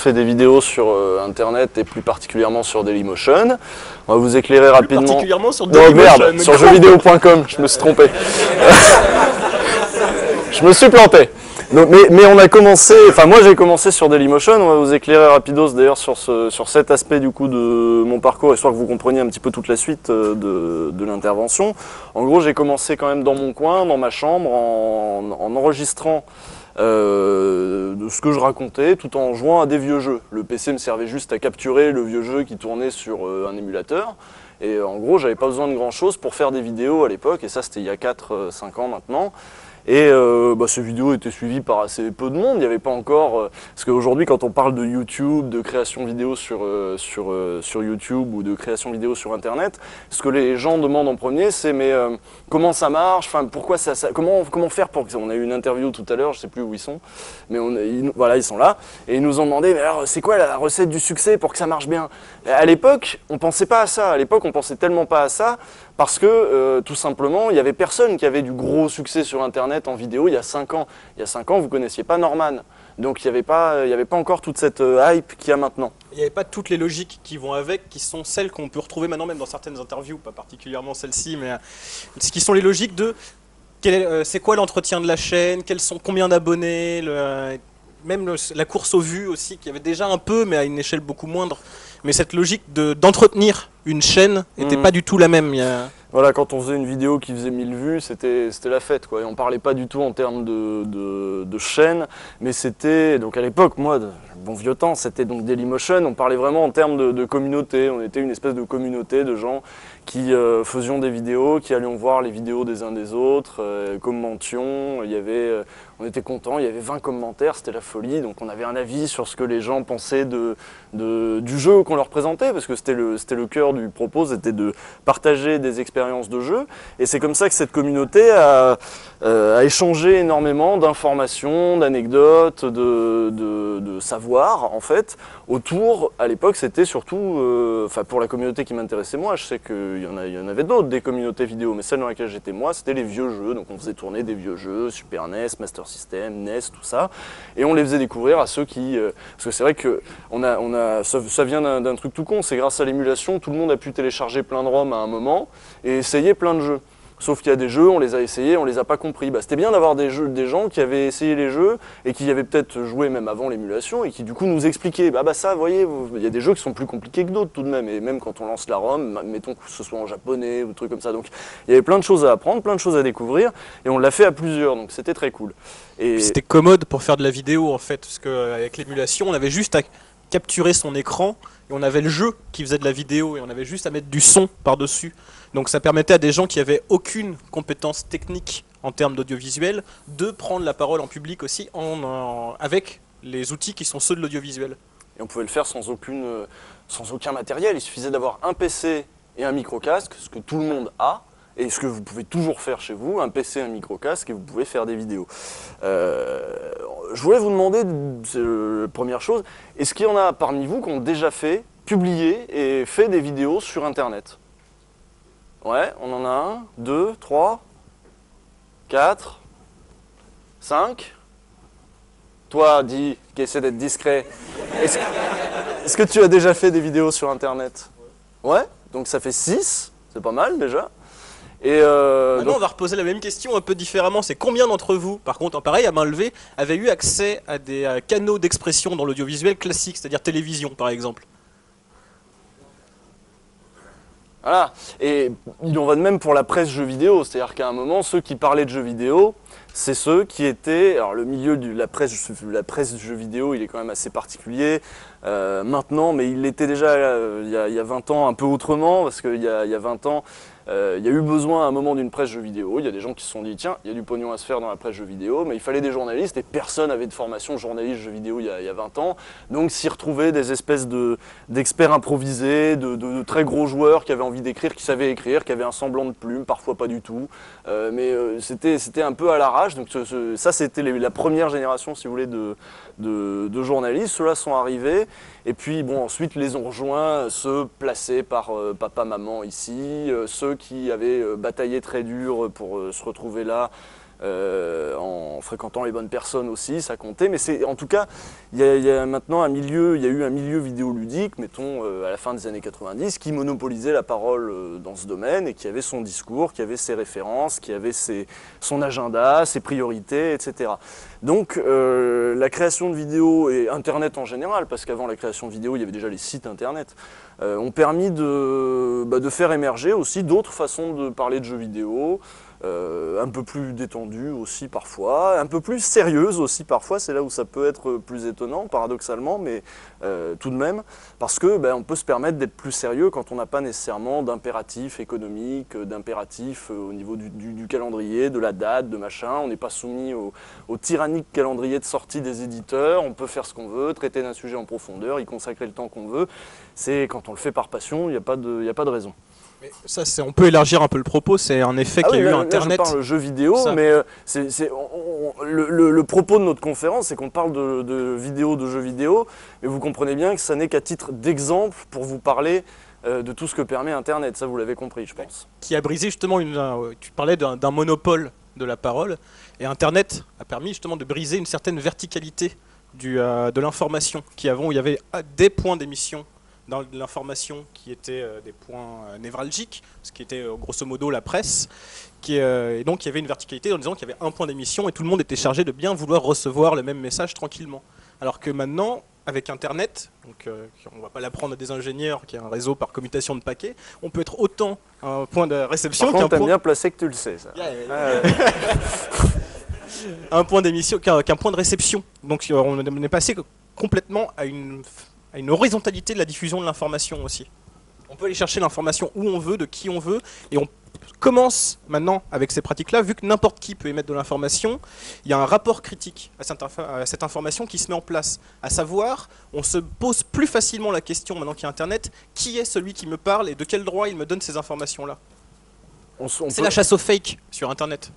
fait des vidéos sur Internet et plus particulièrement sur Dailymotion. On va vous éclairer rapidement. Particulièrement sur Dailymotion. Non, merde, sur jeuxvideo.com, je me suis trompé. Je me suis planté. Donc, mais on a commencé, enfin moi j'ai commencé sur Dailymotion, on va vous éclairer rapidos d'ailleurs sur cet aspect du coup de mon parcours, histoire que vous compreniez un petit peu toute la suite de l'intervention. En gros j'ai commencé quand même dans mon coin, dans ma chambre, en enregistrant de ce que je racontais, tout en jouant à des vieux jeux. Le PC me servait juste à capturer le vieux jeu qui tournait sur un émulateur. Et en gros j'avais pas besoin de grand chose pour faire des vidéos à l'époque, et ça c'était il y a 4-5 ans maintenant. Et ces vidéos étaient suivies par assez peu de monde, il n'y avait pas encore... parce qu'aujourd'hui quand on parle de YouTube, de création vidéo sur YouTube ou de création vidéo sur Internet, ce que les gens demandent en premier c'est mais comment ça marche, enfin, pourquoi comment faire pour... On a eu une interview tout à l'heure, je ne sais plus où ils sont, mais voilà, ils sont là, et ils nous ont demandé mais alors c'est quoi la recette du succès pour que ça marche bien? À l'époque, on ne pensait pas à ça, à l'époque on pensait tellement pas à ça, parce que tout simplement, il n'y avait personne qui avait du gros succès sur Internet en vidéo il y a 5 ans. Il y a 5 ans, vous ne connaissiez pas Norman. Donc il n'y avait pas encore toute cette hype qu'il y a maintenant. Il n'y avait pas toutes les logiques qui vont avec, qui sont celles qu'on peut retrouver maintenant même dans certaines interviews, pas particulièrement celle-ci, mais ce qui sont les logiques de c'est quoi l'entretien de la chaîne, combien d'abonnés, même la course aux vues aussi, qui avait déjà un peu, mais à une échelle beaucoup moindre. Mais cette logique d'entretenir une chaîne n'était pas du tout la même. Voilà, quand on faisait une vidéo qui faisait 1000 vues, c'était la fête, quoi. Et on parlait pas du tout en termes de chaîne, mais c'était, donc à l'époque, moi, bon vieux temps, c'était donc Dailymotion, on parlait vraiment en termes de communauté. On était une espèce de communauté de gens qui faisions des vidéos, qui allions voir les vidéos des uns des autres, commentions, on était contents, il y avait 20 commentaires, c'était la folie, donc on avait un avis sur ce que les gens pensaient du jeu qu'on leur présentait, parce que c'était le cœur du propos, c'était de partager des expériences de jeu, et c'est comme ça que cette communauté a échangé énormément d'informations, d'anecdotes, de savoir, en fait, autour, à l'époque, c'était surtout, pour la communauté qui m'intéressait moi, je sais qu'il y en avait d'autres, des communautés vidéo, mais celle dans laquelle j'étais moi, c'était les vieux jeux, donc on faisait tourner des vieux jeux, Super NES, Master System, NES, tout ça, et on les faisait découvrir à ceux qui... parce que c'est vrai que ça vient d'un truc tout con, c'est grâce à l'émulation, tout le monde a pu télécharger plein de ROM à un moment, et essayer plein de jeux. Sauf qu'il y a des jeux, on les a essayés, on les a pas compris. C'était bien d'avoir des gens qui avaient essayé les jeux et qui avaient peut-être joué même avant l'émulation et qui du coup nous expliquaient, ça, vous voyez, il y a des jeux qui sont plus compliqués que d'autres tout de même. Et même quand on lance la ROM, mettons que ce soit en japonais ou trucs comme ça. Donc il y avait plein de choses à apprendre, plein de choses à découvrir et on l'a fait à plusieurs, donc c'était très cool. Et c'était commode pour faire de la vidéo en fait, parce qu'avec l'émulation, on avait juste à capturer son écran et on avait le jeu qui faisait de la vidéo et on avait juste à mettre du son par-dessus. Donc ça permettait à des gens qui avaient aucune compétence technique en termes d'audiovisuel de prendre la parole en public aussi avec les outils qui sont ceux de l'audiovisuel. Et on pouvait le faire sans aucun matériel, il suffisait d'avoir un PC et un micro-casque, ce que tout le monde a, et ce que vous pouvez toujours faire chez vous, un PC, un micro-casque, et vous pouvez faire des vidéos. Je voulais vous demander, première chose, est-ce qu'il y en a parmi vous qui ont déjà publié et fait des vidéos sur Internet ? Ouais, on en a 1, 2, 3, 4, 5. Toi, dis, qui essaie d'être discret, est-ce que tu as déjà fait des vidéos sur Internet? Ouais, donc ça fait 6, c'est pas mal déjà. Et maintenant, on va reposer la même question un peu différemment. C'est combien d'entre vous, par contre, en pareil, à main levée, avaient eu accès à des canaux d'expression dans l'audiovisuel classique, c'est-à-dire télévision, par exemple? Voilà, et il en va de même pour la presse jeux vidéo, c'est-à-dire qu'à un moment, ceux qui parlaient de jeux vidéo, c'est ceux qui étaient... Alors le milieu de la presse jeux vidéo, il est quand même assez particulier maintenant, mais il était déjà il y a 20 ans un peu autrement, parce qu'il y a 20 ans, il y a eu besoin à un moment d'une presse jeux vidéo, il y a des gens qui se sont dit tiens, il y a du pognon à se faire dans la presse jeux vidéo, mais il fallait des journalistes et personne n'avait de formation journaliste jeux vidéo il y a 20 ans, donc s'y retrouvaient des espèces d'experts improvisés, de très gros joueurs qui avaient envie d'écrire, qui savaient écrire, qui avaient un semblant de plume, parfois pas du tout, mais c'était un peu à l'arrache, donc ça c'était la première génération si vous voulez de journalistes, ceux-là sont arrivés, et puis bon ensuite les ont rejoints ceux placés par papa, maman ici, ceux qui avaient bataillé très dur pour se retrouver là, en fréquentant les bonnes personnes aussi, ça comptait. Mais en tout cas, il y a maintenant il y a eu un milieu vidéoludique, mettons à la fin des années 90, qui monopolisait la parole dans ce domaine et qui avait son discours, qui avait ses références, qui avait son agenda, ses priorités, etc. Donc la création de vidéos et Internet en général, parce qu'avant la création de vidéos, il y avait déjà les sites Internet, ont permis de faire émerger aussi d'autres façons de parler de jeux vidéo, un peu plus détendues aussi parfois, un peu plus sérieuses aussi parfois, c'est là où ça peut être plus étonnant paradoxalement, mais tout de même, parce que on peut se permettre d'être plus sérieux quand on n'a pas nécessairement d'impératif économique, d'impératif au niveau du calendrier, de la date, de machin, on n'est pas soumis au tyrannique calendrier de sortie des éditeurs, on peut faire ce qu'on veut, traiter d'un sujet en profondeur, y consacrer le temps qu'on veut, c'est quand on le fait par passion, il n'y a pas de raison. Mais ça, on peut élargir un peu le propos, c'est un effet qu'il y a eu Internet. Là, je parle jeux vidéo, ça. Mais le propos de notre conférence, c'est qu'on parle de vidéos, de jeux vidéo, mais vous comprenez bien que ça n'est qu'à titre d'exemple pour vous parler de tout ce que permet Internet, ça vous l'avez compris, je pense. Qui a brisé justement, tu parlais d'un monopole de la parole, et Internet a permis justement de briser une certaine verticalité de l'information, où il y avait des points d'émission dans l'information qui étaient des points névralgiques, ce qui était grosso modo la presse, et donc il y avait une verticalité en disant qu'il y avait un point d'émission et tout le monde était chargé de bien vouloir recevoir le même message tranquillement. Alors que maintenant, avec Internet, donc, on ne va pas l'apprendre à des ingénieurs qui a un réseau par commutation de paquets, on peut être autant un point de réception qu'un point... T'aimes bien placé que tu le sais, ça. Un point d'émission qu'un point de réception. Donc on est passé complètement à une horizontalité de la diffusion de l'information aussi. On peut aller chercher l'information où on veut, de qui on veut, et on commence maintenant avec ces pratiques-là, vu que n'importe qui peut émettre de l'information, il y a un rapport critique à cette information qui se met en place. À savoir, on se pose plus facilement la question, maintenant qu'il y a Internet, qui est celui qui me parle et de quel droit il me donne ces informations-là. C'est la chasse aux fake sur Internet.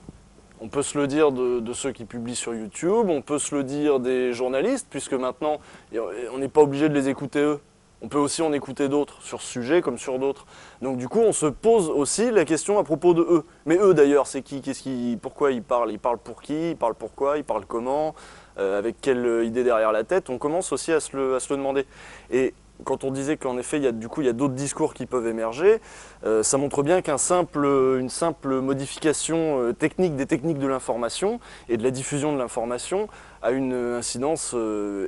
On peut se le dire de ceux qui publient sur YouTube, on peut se le dire des journalistes, puisque maintenant, on n'est pas obligé de les écouter eux. On peut aussi en écouter d'autres, sur ce sujet comme sur d'autres. Donc du coup, on se pose aussi la question à propos de eux. Mais eux d'ailleurs, c'est qui, pourquoi ils parlent? Ils parlent pour qui? Ils parlent pourquoi? Ils parlent comment? Avec quelle idée derrière la tête? On commence aussi à se le demander. Et quand on disait qu'en effet, il y a d'autres discours qui peuvent émerger, ça montre bien une simple modification technique des techniques de l'information et de la diffusion de l'information a une incidence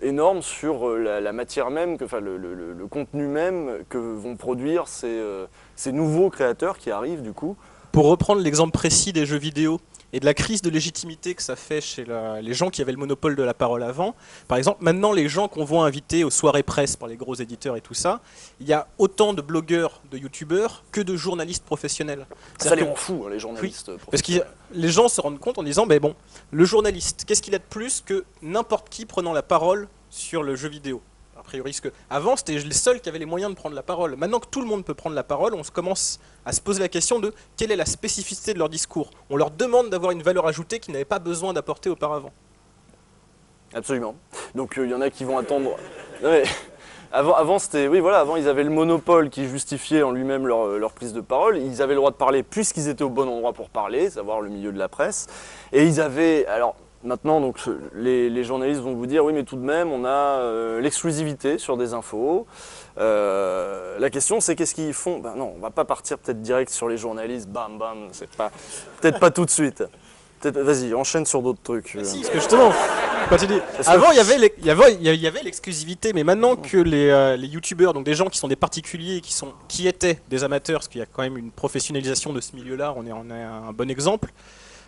énorme sur la matière même, le contenu même que vont produire ces nouveaux créateurs qui arrivent du coup. Pour reprendre l'exemple précis des jeux vidéo, et de la crise de légitimité que ça fait chez les gens qui avaient le monopole de la parole avant. Par exemple, maintenant, les gens qu'on voit invités aux soirées presse par les gros éditeurs et tout ça, il y a autant de blogueurs, de youtubeurs que de journalistes professionnels. Ça les rend fous, hein, les journalistes professionnels. Parce que les gens se rendent compte en disant, ben bon, le journaliste, qu'est-ce qu'il a de plus que n'importe qui prenant la parole sur le jeu vidéo ? A priori, parce que avant, c'était les seuls qui avaient les moyens de prendre la parole. Maintenant que tout le monde peut prendre la parole, on commence à se poser la question de quelle est la spécificité de leur discours. On leur demande d'avoir une valeur ajoutée qu'ils n'avaient pas besoin d'apporter auparavant. Absolument. Donc il y en a qui vont attendre... Ouais. Avant, c'était, oui, voilà, avant ils avaient le monopole qui justifiait en lui-même leur prise de parole. Ils avaient le droit de parler puisqu'ils étaient au bon endroit pour parler, savoir le milieu de la presse. Et ils avaient... Alors, maintenant, donc, les journalistes vont vous dire, oui, mais tout de même, on a l'exclusivité sur des infos. La question, c'est qu'est-ce qu'ils font? Ben non, on va pas partir peut-être direct sur les journalistes, bam, bam, c'est pas, peut-être pas tout de suite. Vas-y, enchaîne sur d'autres trucs. Si, parce que justement, avant, il y avait l'exclusivité, mais maintenant que les youtubeurs, donc des gens qui sont des particuliers, qui étaient des amateurs, parce qu'il y a quand même une professionnalisation de ce milieu-là, on est un bon exemple,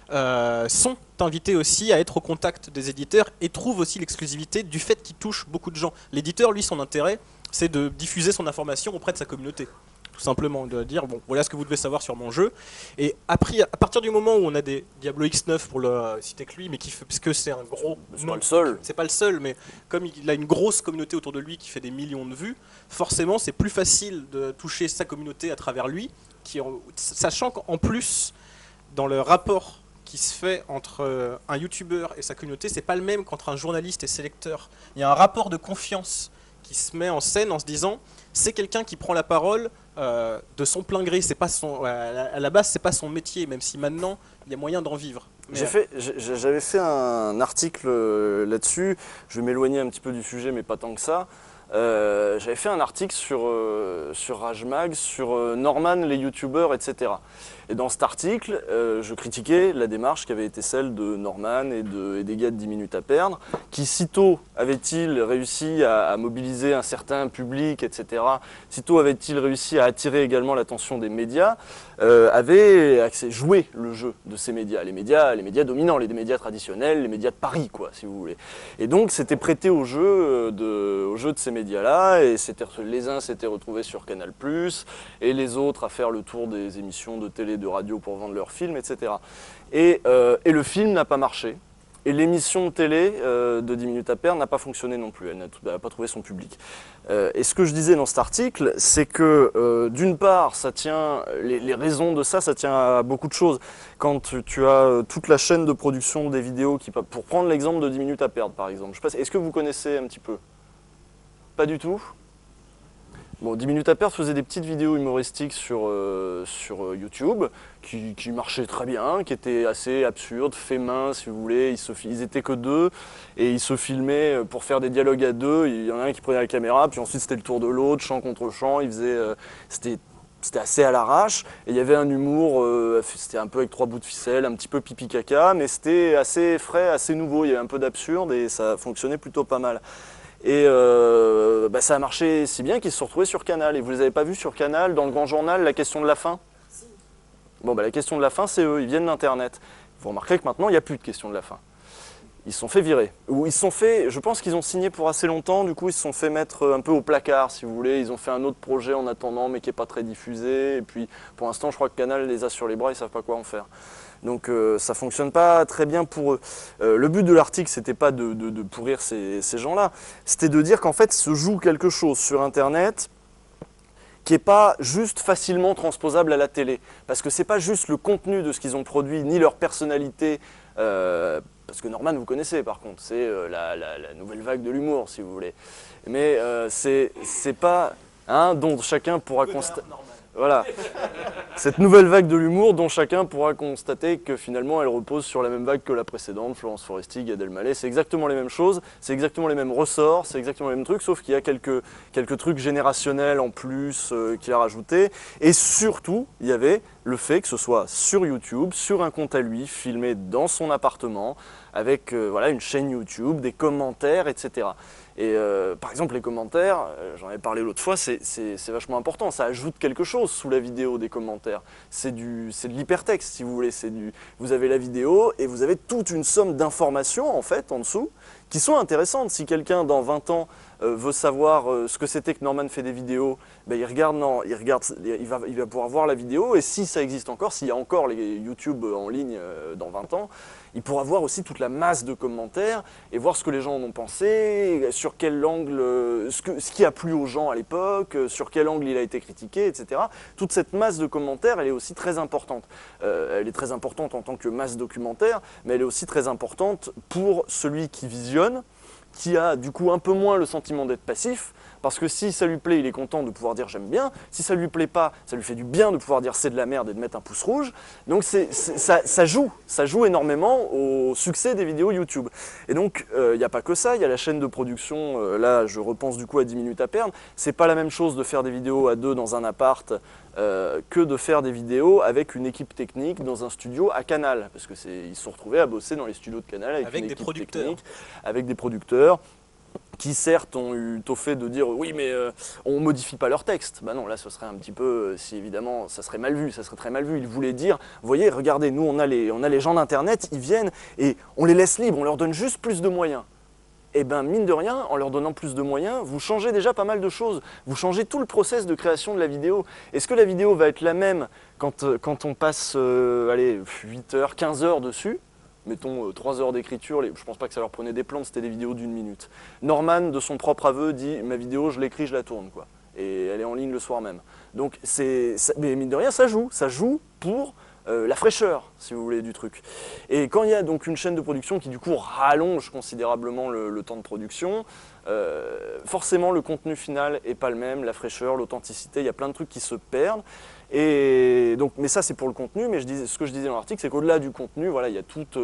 sont invités aussi à être au contact des éditeurs et trouvent aussi l'exclusivité du fait qu'ils touchent beaucoup de gens. L'éditeur, lui, son intérêt, c'est de diffuser son information auprès de sa communauté. Tout simplement, de dire, bon, voilà ce que vous devez savoir sur mon jeu. Et à partir du moment où on a des Diablo X9, pour le citer que lui, mais puisque c'est un gros... C'est pas le seul. C'est pas le seul, mais comme il a une grosse communauté autour de lui qui fait des millions de vues, forcément, c'est plus facile de toucher sa communauté à travers lui, sachant qu'en plus, dans le rapport qui se fait entre un youtubeur et sa communauté, c'est pas le même qu'entre un journaliste et ses lecteurs. Il y a un rapport de confiance qui se met en scène en se disant c'est quelqu'un qui prend la parole de son plein gré, c'est pas à la base c'est pas son métier, même si maintenant il y a moyen d'en vivre. J'avais fait un article là-dessus, je vais m'éloigner un petit peu du sujet mais pas tant que ça. J'avais fait un article sur Rage Mag, sur Norman, les youtubeurs, etc. Et dans cet article, je critiquais la démarche qui avait été celle de Norman et des gars de 10 minutes à perdre, qui sitôt avaient-ils réussi à mobiliser un certain public, etc., sitôt avaient-ils réussi à attirer également l'attention des médias, avaient joué le jeu de ces médias, les médias dominants, les médias traditionnels, les médias de Paris, quoi, si vous voulez. Et donc, c'était prêté au jeu de ces médias-là, et les uns s'étaient retrouvés sur Canal+, et les autres à faire le tour des émissions de télé, de radio pour vendre leurs films, etc. Et le film n'a pas marché. Et l'émission de télé de 10 minutes à perdre n'a pas fonctionné non plus, elle n'a pas trouvé son public. Et ce que je disais dans cet article, c'est que d'une part, ça tient, les raisons de ça tient à beaucoup de choses. Quand tu as toute la chaîne de production des vidéos, pour prendre l'exemple de 10 minutes à perdre par exemple, est-ce que vous connaissez un petit peu? Pas du tout? Bon, 10 minutes à perdre faisait des petites vidéos humoristiques sur YouTube qui marchaient très bien, qui étaient assez absurdes, faits main si vous voulez, ils étaient que deux et ils se filmaient pour faire des dialogues à deux, il y en a un qui prenait la caméra, puis ensuite c'était le tour de l'autre, chant contre chant, c'était assez à l'arrache et il y avait un humour, c'était un peu avec 3 bouts de ficelle, un petit peu pipi caca, mais c'était assez frais, assez nouveau, il y avait un peu d'absurde et ça fonctionnait plutôt pas mal. Et ça a marché si bien qu'ils se sont retrouvés sur Canal. Et vous les avez pas vus sur Canal, dans le grand journal, la question de la fin? Bon, la question de la fin, c'est eux, ils viennent d'Internet. Vous remarquerez que maintenant, il n'y a plus de question de la fin. Ils se sont fait virer. Ou ils se sont fait, je pense qu'ils ont signé pour assez longtemps, du coup ils se sont fait mettre un peu au placard, si vous voulez. Ils ont fait un autre projet en attendant, mais qui n'est pas très diffusé. Et puis, pour l'instant, je crois que Canal les a sur les bras, ils ne savent pas quoi en faire. Donc ça ne fonctionne pas très bien pour eux. Le but de l'article, c'était pas de pourrir ces gens-là, c'était de dire qu'en fait se joue quelque chose sur Internet qui n'est pas juste facilement transposable à la télé. Parce que c'est pas juste le contenu de ce qu'ils ont produit, ni leur personnalité, parce que Norman, vous connaissez par contre, c'est la nouvelle vague de l'humour, si vous voulez. Mais c'est pas dont chacun pourra constater... Voilà, cette nouvelle vague de l'humour dont chacun pourra constater que finalement elle repose sur la même vague que la précédente, Florence Foresti, Gad Elmaleh, c'est exactement les mêmes choses, c'est exactement les mêmes ressorts, c'est exactement les mêmes trucs, sauf qu'il y a quelques trucs générationnels en plus qu'il a rajouté, et surtout il y avait le fait que ce soit sur YouTube, sur un compte à lui, filmé dans son appartement, avec une chaîne YouTube, des commentaires, etc. Et par exemple les commentaires, j'en ai parlé l'autre fois, c'est vachement important, ça ajoute quelque chose sous la vidéo des commentaires. C'est de l'hypertexte si vous voulez, vous avez la vidéo et vous avez toute une somme d'informations en fait en dessous qui sont intéressantes. Si quelqu'un dans 20 ans veut savoir ce que c'était que Norman fait des vidéos, il va pouvoir voir la vidéo et si ça existe encore, s'il y a encore les YouTube en ligne dans 20 ans, il pourra voir aussi toute la masse de commentaires et voir ce que les gens en ont pensé, sur quel angle, ce qui a plu aux gens à l'époque, sur quel angle il a été critiqué, etc. Toute cette masse de commentaires, elle est aussi très importante. Elle est très importante en tant que masse documentaire, mais elle est aussi très importante pour celui qui visionne, qui a du coup un peu moins le sentiment d'être passif, parce que si ça lui plaît, il est content de pouvoir dire j'aime bien, si ça lui plaît pas, ça lui fait du bien de pouvoir dire c'est de la merde et de mettre un pouce rouge, donc ça joue énormément au succès des vidéos YouTube. Et donc il n'y a pas que ça, il y a la chaîne de production, là je repense du coup à 10 minutes à perdre, c'est pas la même chose de faire des vidéos à deux dans un appart que de faire des vidéos avec une équipe technique dans un studio à Canal, parce que ils se sont retrouvés à bosser dans les studios de Canal avec une équipe technique, avec des producteurs qui certes ont eu au fait de dire oui mais on modifie pas leur texte. Bah non, là ce serait un petit peu, si évidemment ça serait mal vu, ça serait très mal vu. Ils voulaient dire, vous voyez, regardez, nous on a les gens d'internet, ils viennent et on les laisse libres, on leur donne juste plus de moyens. Et bien mine de rien, en leur donnant plus de moyens, vous changez déjà pas mal de choses. Vous changez tout le process de création de la vidéo. Est-ce que la vidéo va être la même quand on passe 8 heures, 15 heures dessus? Mettons 3 heures d'écriture, je pense pas que ça leur prenait des plans, c'était des vidéos d'1 minute. Norman, de son propre aveu, dit ma vidéo, je l'écris, je la tourne, quoi. Et elle est en ligne le soir même. Donc, mais mine de rien, ça joue pour la fraîcheur, si vous voulez, du truc. Et quand il y a donc une chaîne de production qui du coup rallonge considérablement le temps de production, forcément le contenu final n'est pas le même, la fraîcheur, l'authenticité, il y a plein de trucs qui se perdent. Et donc, mais ça c'est pour le contenu, mais ce que je disais dans l'article, c'est qu'au-delà du contenu, voilà, il y a toute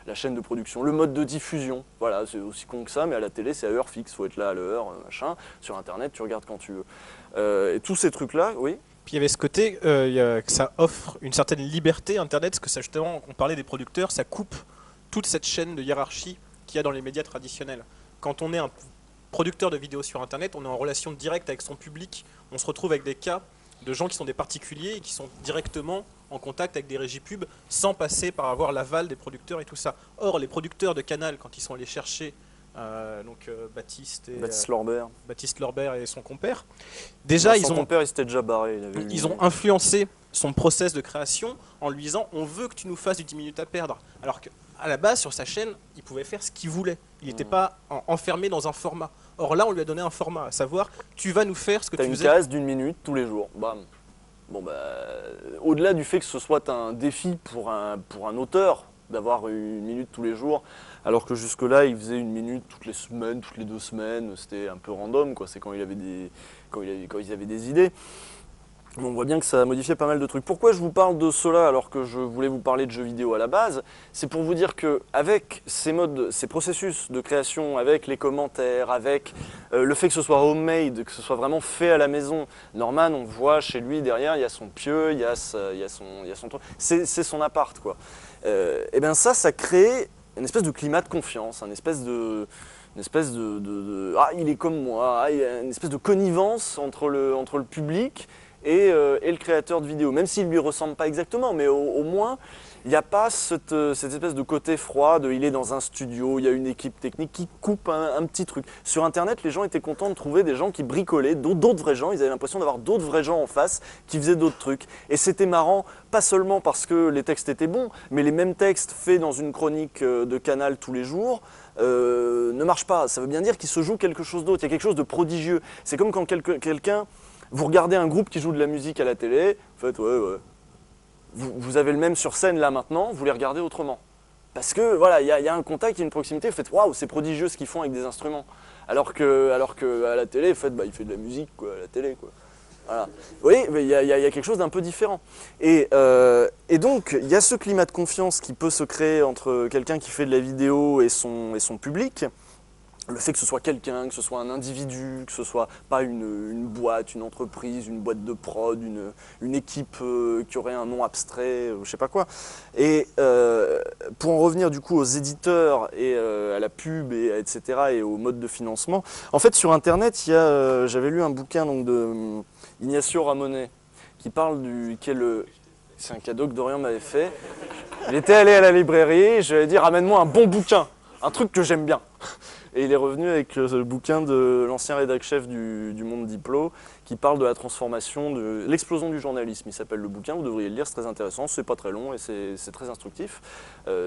la chaîne de production, le mode de diffusion, voilà, c'est aussi con que ça, mais à la télé c'est à heure fixe, il faut être là à l'heure, machin, sur internet tu regardes quand tu veux. Et tous ces trucs-là, oui. Puis il y avait ce côté que ça offre une certaine liberté Internet, parce que ça justement, on parlait des producteurs, ça coupe toute cette chaîne de hiérarchie qu'il y a dans les médias traditionnels. Quand on est un producteur de vidéos sur Internet, on est en relation directe avec son public, on se retrouve avec des cas de gens qui sont des particuliers et qui sont directement en contact avec des régies pub sans passer par avoir l'aval des producteurs et tout ça. Or, les producteurs de Canal, quand ils sont allés chercher Baptiste Lorbert et son compère, déjà son compère il s'était déjà barré. Ils ont influencé son process de création en lui disant on veut que tu nous fasses du 10 minutes à perdre. Alors qu'à la base, sur sa chaîne, il pouvait faire ce qu'il voulait. Il n'était pas enfermé dans un format. Or là, on lui a donné un format, à savoir, tu vas nous faire ce que tu faisais. T'as une case d'une minute tous les jours, bam. Bon bah, au-delà du fait que ce soit un défi pour un auteur d'avoir une minute tous les jours, alors que jusque-là, il faisait une minute toutes les semaines, toutes les 2 semaines, c'était un peu random, quoi. C'est quand ils avaient des idées. On voit bien que ça a modifié pas mal de trucs. Pourquoi je vous parle de cela alors que je voulais vous parler de jeux vidéo à la base? C'est pour vous dire qu'avec ces processus de création, avec les commentaires, avec le fait que ce soit homemade, que ce soit vraiment fait à la maison, Norman, on voit chez lui derrière, il y a son pieu, il y a son truc, c'est son appart, quoi. Et bien ça crée une espèce de climat de confiance, une espèce de ah, il est comme moi, ah, il y a une espèce de connivence entre le public et le créateur de vidéo, même s'il ne lui ressemble pas exactement, mais au moins, il n'y a pas cette espèce de côté froid, il est dans un studio, il y a une équipe technique qui coupe un petit truc. Sur Internet, les gens étaient contents de trouver des gens qui bricolaient, d'autres vrais gens, ils avaient l'impression d'avoir d'autres vrais gens en face qui faisaient d'autres trucs. Et c'était marrant, pas seulement parce que les textes étaient bons, mais les mêmes textes faits dans une chronique de Canal tous les jours, ne marchent pas. Ça veut bien dire qu'il se joue quelque chose d'autre, il y a quelque chose de prodigieux. C'est comme quand quelqu'un... Vous regardez un groupe qui joue de la musique à la télé, vous faites ouais. Vous avez le même sur scène là maintenant, vous les regardez autrement. Parce que voilà, il y a un contact, il y a une proximité, vous faites waouh, c'est prodigieux ce qu'ils font avec des instruments. Alors que à la télé, vous faites il fait de la musique quoi, à la télé quoi. Voilà. Oui, mais il y a quelque chose d'un peu différent. Et donc, il y a ce climat de confiance qui peut se créer entre quelqu'un qui fait de la vidéo et son public. Le fait que ce soit quelqu'un, que ce soit un individu, que ce soit pas une boîte, une entreprise, une boîte de prod, une équipe qui aurait un nom abstrait, je sais pas quoi. Et pour en revenir du coup aux éditeurs et à la pub, etc. et au mode de financement, en fait sur Internet, j'avais lu un bouquin donc, de Ignacio Ramonet qui parle c'est un cadeau que Dorian m'avait fait. Il était allé à la librairie, je lui ai dit ramène-moi un bon bouquin, un truc que j'aime bien. Et il est revenu avec le bouquin de l'ancien rédac-chef du Monde Diplo qui parle de la transformation, de l'explosion du journalisme. Il s'appelle le bouquin, vous devriez le lire, c'est très intéressant, c'est pas très long et c'est très instructif.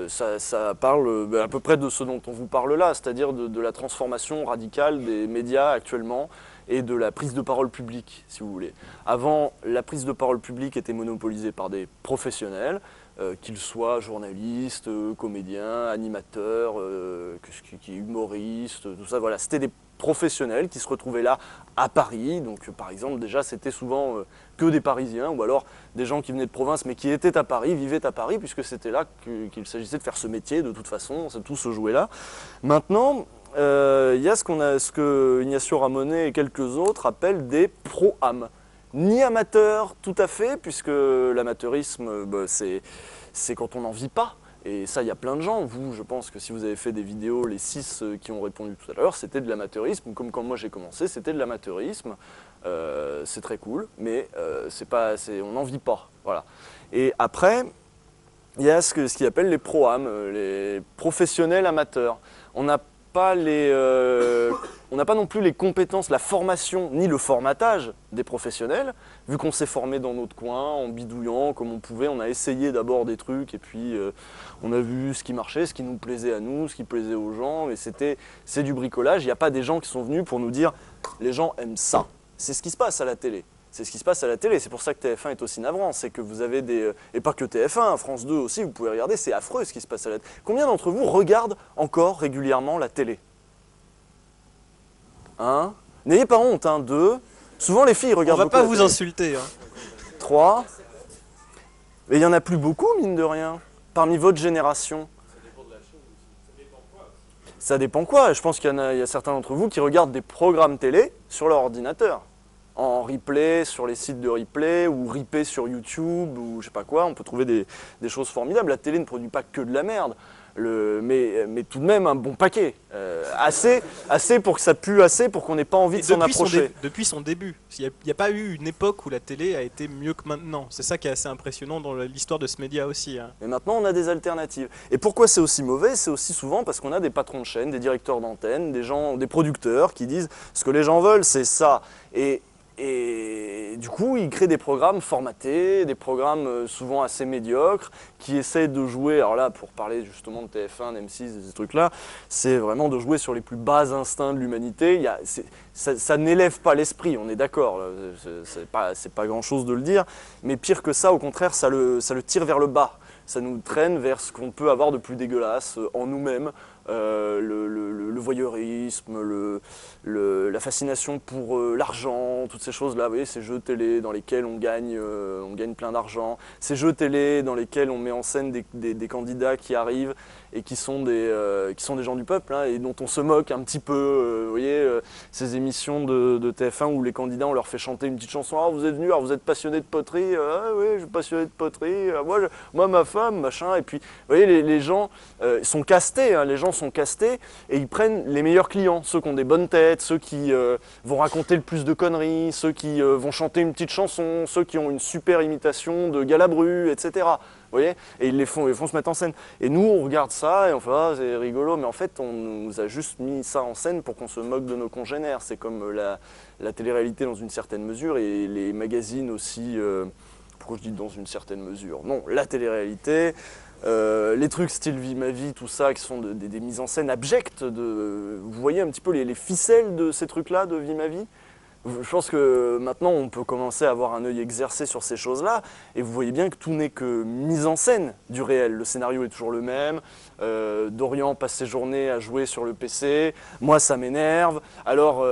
Ça parle à peu près de ce dont on vous parle là, c'est-à-dire de la transformation radicale des médias actuellement et de la prise de parole publique, si vous voulez. Avant, la prise de parole publique était monopolisée par des professionnels, qu'ils soient journalistes, comédiens, animateurs, humoristes, tout ça, voilà. C'était des professionnels qui se retrouvaient là à Paris. Donc par exemple, déjà c'était souvent que des Parisiens ou alors des gens qui venaient de province mais qui étaient à Paris, vivaient à Paris puisque c'était là qu'il s'agissait de faire ce métier de toute façon, tout se jouait là. Maintenant, il y a ce que Ignacio Ramonet et quelques autres appellent des pro-am. Ni amateur tout à fait, puisque l'amateurisme, c'est quand on n'en vit pas. Et ça, il y a plein de gens. Vous, je pense que si vous avez fait des vidéos, les 6 qui ont répondu tout à l'heure, c'était de l'amateurisme. Comme quand moi j'ai commencé, c'était de l'amateurisme. C'est très cool, mais on n'en vit pas. Voilà. Et après, il y a ce qu'ils appellent les pro-am, les professionnels amateurs. On n'a pas non plus les compétences, la formation, ni le formatage des professionnels, vu qu'on s'est formé dans notre coin, en bidouillant comme on pouvait, on a essayé d'abord des trucs et puis on a vu ce qui marchait, ce qui nous plaisait à nous, ce qui plaisait aux gens, mais c'est du bricolage, il n'y a pas des gens qui sont venus pour nous dire « les gens aiment ça ». C'est ce qui se passe à la télé. c'est ce qui se passe à la télé. C'est pour ça que TF1 est aussi navrant. C'est que vous avez des... Et pas que TF1, France 2 aussi, vous pouvez regarder. C'est affreux ce qui se passe à la télé. Combien d'entre vous regardent encore régulièrement la télé? Un. N'ayez pas honte, hein. 2. Souvent les filles regardent beaucoup. On va pas vous insulter. Hein. 3. Et il n'y en a plus beaucoup, mine de rien, parmi votre génération. Ça dépend quoi. Je pense qu'il y a certains d'entre vous qui regardent des programmes télé sur leur ordinateur. En replay, sur les sites de replay, ou ripé sur YouTube, ou je sais pas quoi. On peut trouver des choses formidables. La télé ne produit pas que de la merde. Mais tout de même un bon paquet. Assez pour que ça pue assez, pour qu'on n'ait pas envie de s'en approcher. Depuis son début. Il n'y a pas eu une époque où la télé a été mieux que maintenant. C'est ça qui est assez impressionnant dans l'histoire de ce média aussi. Hein. Mais maintenant, on a des alternatives. Et pourquoi c'est aussi mauvais? C'est aussi souvent parce qu'on a des patrons de chaîne, des directeurs d'antenne, des producteurs qui disent ce que les gens veulent, c'est ça. Et du coup, ils créent des programmes formatés, des programmes souvent assez médiocres, qui essaient de jouer, alors là, pour parler justement de TF1, d'M6, de ces trucs-là, c'est vraiment de jouer sur les plus bas instincts de l'humanité. Ça n'élève pas l'esprit, on est d'accord, c'est pas grand-chose de le dire, mais pire que ça, au contraire, ça le tire vers le bas. Ça nous traîne vers ce qu'on peut avoir de plus dégueulasse en nous-mêmes, le voyeurisme, la fascination pour l'argent, toutes ces choses-là. Vous voyez, ces jeux télé dans lesquels on gagne plein d'argent, ces jeux télé dans lesquels on met en scène des candidats qui arrivent et qui sont des gens du peuple, hein, et dont on se moque un petit peu. Vous voyez, ces émissions de TF1 où les candidats, on leur fait chanter une petite chanson. Ah, vous êtes venus, alors vous êtes passionné de poterie. Ah oui, je suis passionné de poterie. Moi, ma femme, machin. Et puis, vous voyez, les gens sont castés, hein, les gens sont castés et ils prennent les meilleurs clients, ceux qui ont des bonnes têtes, ceux qui vont raconter le plus de conneries, ceux qui vont chanter une petite chanson, ceux qui ont une super imitation de Galabru, etc. Vous voyez, et ils font se mettre en scène. Et nous, on regarde ça et on fait ah, c'est rigolo, mais en fait, on nous a juste mis ça en scène pour qu'on se moque de nos congénères. C'est comme la télé-réalité dans une certaine mesure et les magazines aussi. Pourquoi je dis dans une certaine mesure? Non, la télé-réalité. Les trucs style Vie ma vie, tout ça, qui sont des mises en scène abjectes. Vous voyez un petit peu les ficelles de ces trucs-là de Vie ma vie? Je pense que maintenant on peut commencer à avoir un œil exercé sur ces choses-là et vous voyez bien que tout n'est que mise en scène du réel. Le scénario est toujours le même, Dorian passe ses journées à jouer sur le PC, moi ça m'énerve. Alors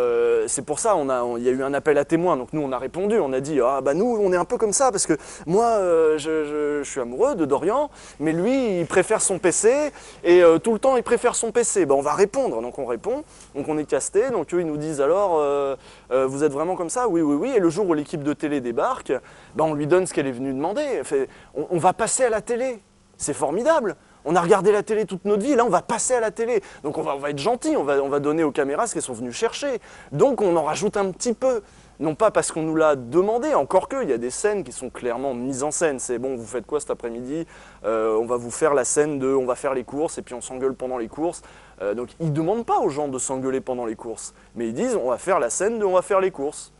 c'est pour ça, il y a eu un appel à témoins, donc nous on a répondu, on a dit ah bah nous on est un peu comme ça parce que moi je suis amoureux de Dorian, mais lui il préfère son PC et tout le temps il préfère son PC. Bah, on va répondre, donc on répond, donc on est casté, donc eux ils nous disent alors vous êtes vraiment comme ça? Oui, oui, oui. Et le jour où l'équipe de télé débarque, ben on lui donne ce qu'elle est venue demander. On va passer à la télé. C'est formidable. On a regardé la télé toute notre vie, là on va passer à la télé. Donc on va être gentil, on va donner aux caméras ce qu'elles sont venues chercher. Donc on en rajoute un petit peu. Non pas parce qu'on nous l'a demandé, encore que, il y a des scènes qui sont clairement mises en scène. C'est bon, vous faites quoi cet après-midi? On va vous faire la scène de on va faire les courses et puis on s'engueule pendant les courses. Donc ils ne demandent pas aux gens de s'engueuler pendant les courses, mais ils disent on va faire la scène de on va faire les courses.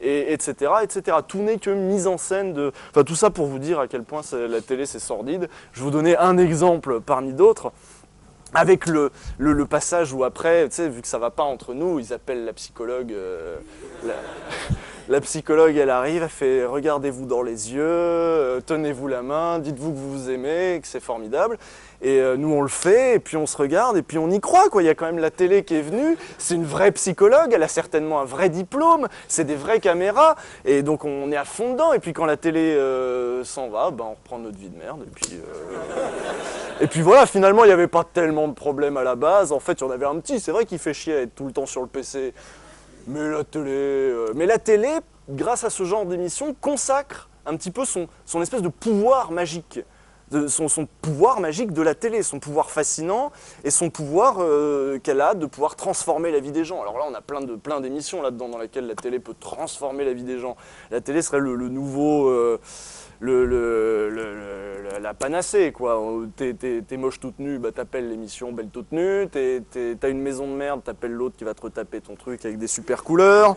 Et etc., etc. Tout n'est que mise en scène de... Enfin tout ça pour vous dire à quel point la télé c'est sordide. Je vais vous donner un exemple parmi d'autres. Avec le passage où après, tu sais, vu que ça va pas entre nous, ils appellent la psychologue. La psychologue, elle arrive, elle fait « Regardez-vous dans les yeux, tenez-vous la main, dites-vous que vous vous aimez, que c'est formidable. » Et nous, on le fait, et puis on se regarde, et puis on y croit, quoi. Il y a quand même la télé qui est venue, c'est une vraie psychologue, elle a certainement un vrai diplôme, c'est des vraies caméras, et donc on est à fond dedans. Et puis quand la télé s'en va, ben, on reprend notre vie de merde, et puis... Et puis voilà, finalement, il n'y avait pas tellement de problèmes à la base. En fait, il y en avait un petit. C'est vrai qu'il fait chier à être tout le temps sur le PC. Mais la télé, grâce à ce genre d'émission, consacre un petit peu son espèce de pouvoir magique. Son pouvoir magique de la télé, son pouvoir fascinant et son pouvoir qu'elle a de pouvoir transformer la vie des gens. Alors là, on a plein d'émissions là-dedans dans lesquelles la télé peut transformer la vie des gens. La télé serait le nouveau... la panacée, quoi. T'es moche toute nue, bah t'appelles l'émission Belle toute nue. T'as une maison de merde, t'appelles l'autre qui va te retaper ton truc avec des super couleurs.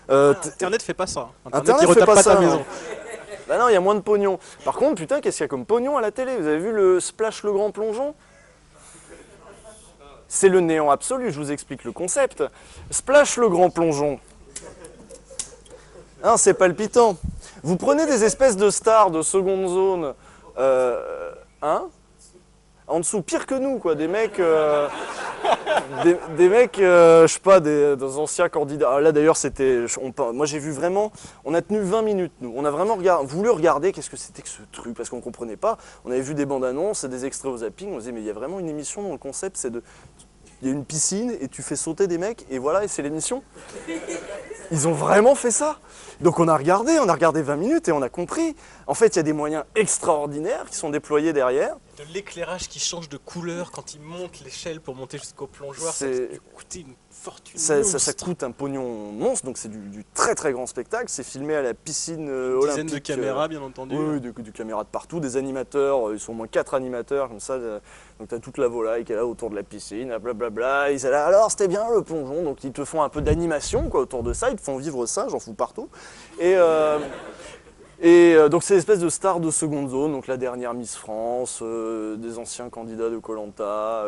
Internet fait pas ça. Internet il fait retape pas pas ça, ta maison. Bah non, il y a moins de pognon. Par contre, putain, qu'est-ce qu'il y a comme pognon à la télé? Vous avez vu le Splash le grand plongeon? C'est le néant absolu, je vous explique le concept. Splash le grand plongeon. Hein, c'est palpitant. Vous prenez des espèces de stars de seconde zone, hein, en dessous, pire que nous, quoi, des mecs, des mecs, je sais pas, des anciens candidats. Ah, là d'ailleurs, moi j'ai vu vraiment, on a tenu 20 minutes, nous. On a vraiment voulu regarder qu'est-ce que c'était que ce truc, parce qu'on comprenait pas. On avait vu des bandes annonces et des extraits au zapping, on se disait, mais il y a vraiment une émission dont le concept, c'est de... Il y a une piscine et tu fais sauter des mecs, et voilà, et c'est l'émission. Ils ont vraiment fait ça. Donc on a regardé 20 minutes et on a compris. En fait, il y a des moyens extraordinaires qui sont déployés derrière. De l'éclairage qui change de couleur quand il monte l'échelle pour monter jusqu'au plongeoir, ça C'est- a dû coûter une fortune. Ça monstre. coûte un pognon monstre, donc c'est du très très grand spectacle. C'est filmé à la piscine Une olympique. dizaine de caméras, bien entendu. Oui, du caméras de partout, des animateurs, ils sont au moins 4 animateurs comme ça. Donc tu as toute la volaille qui est là autour de la piscine, blablabla. Ils sont là, alors c'était bien le plongeon, donc ils te font un peu d'animation quoi, autour de ça, ils te font vivre ça, j'en fous partout. Donc c'est l'espèce de star de seconde zone, donc la dernière Miss France, des anciens candidats de koh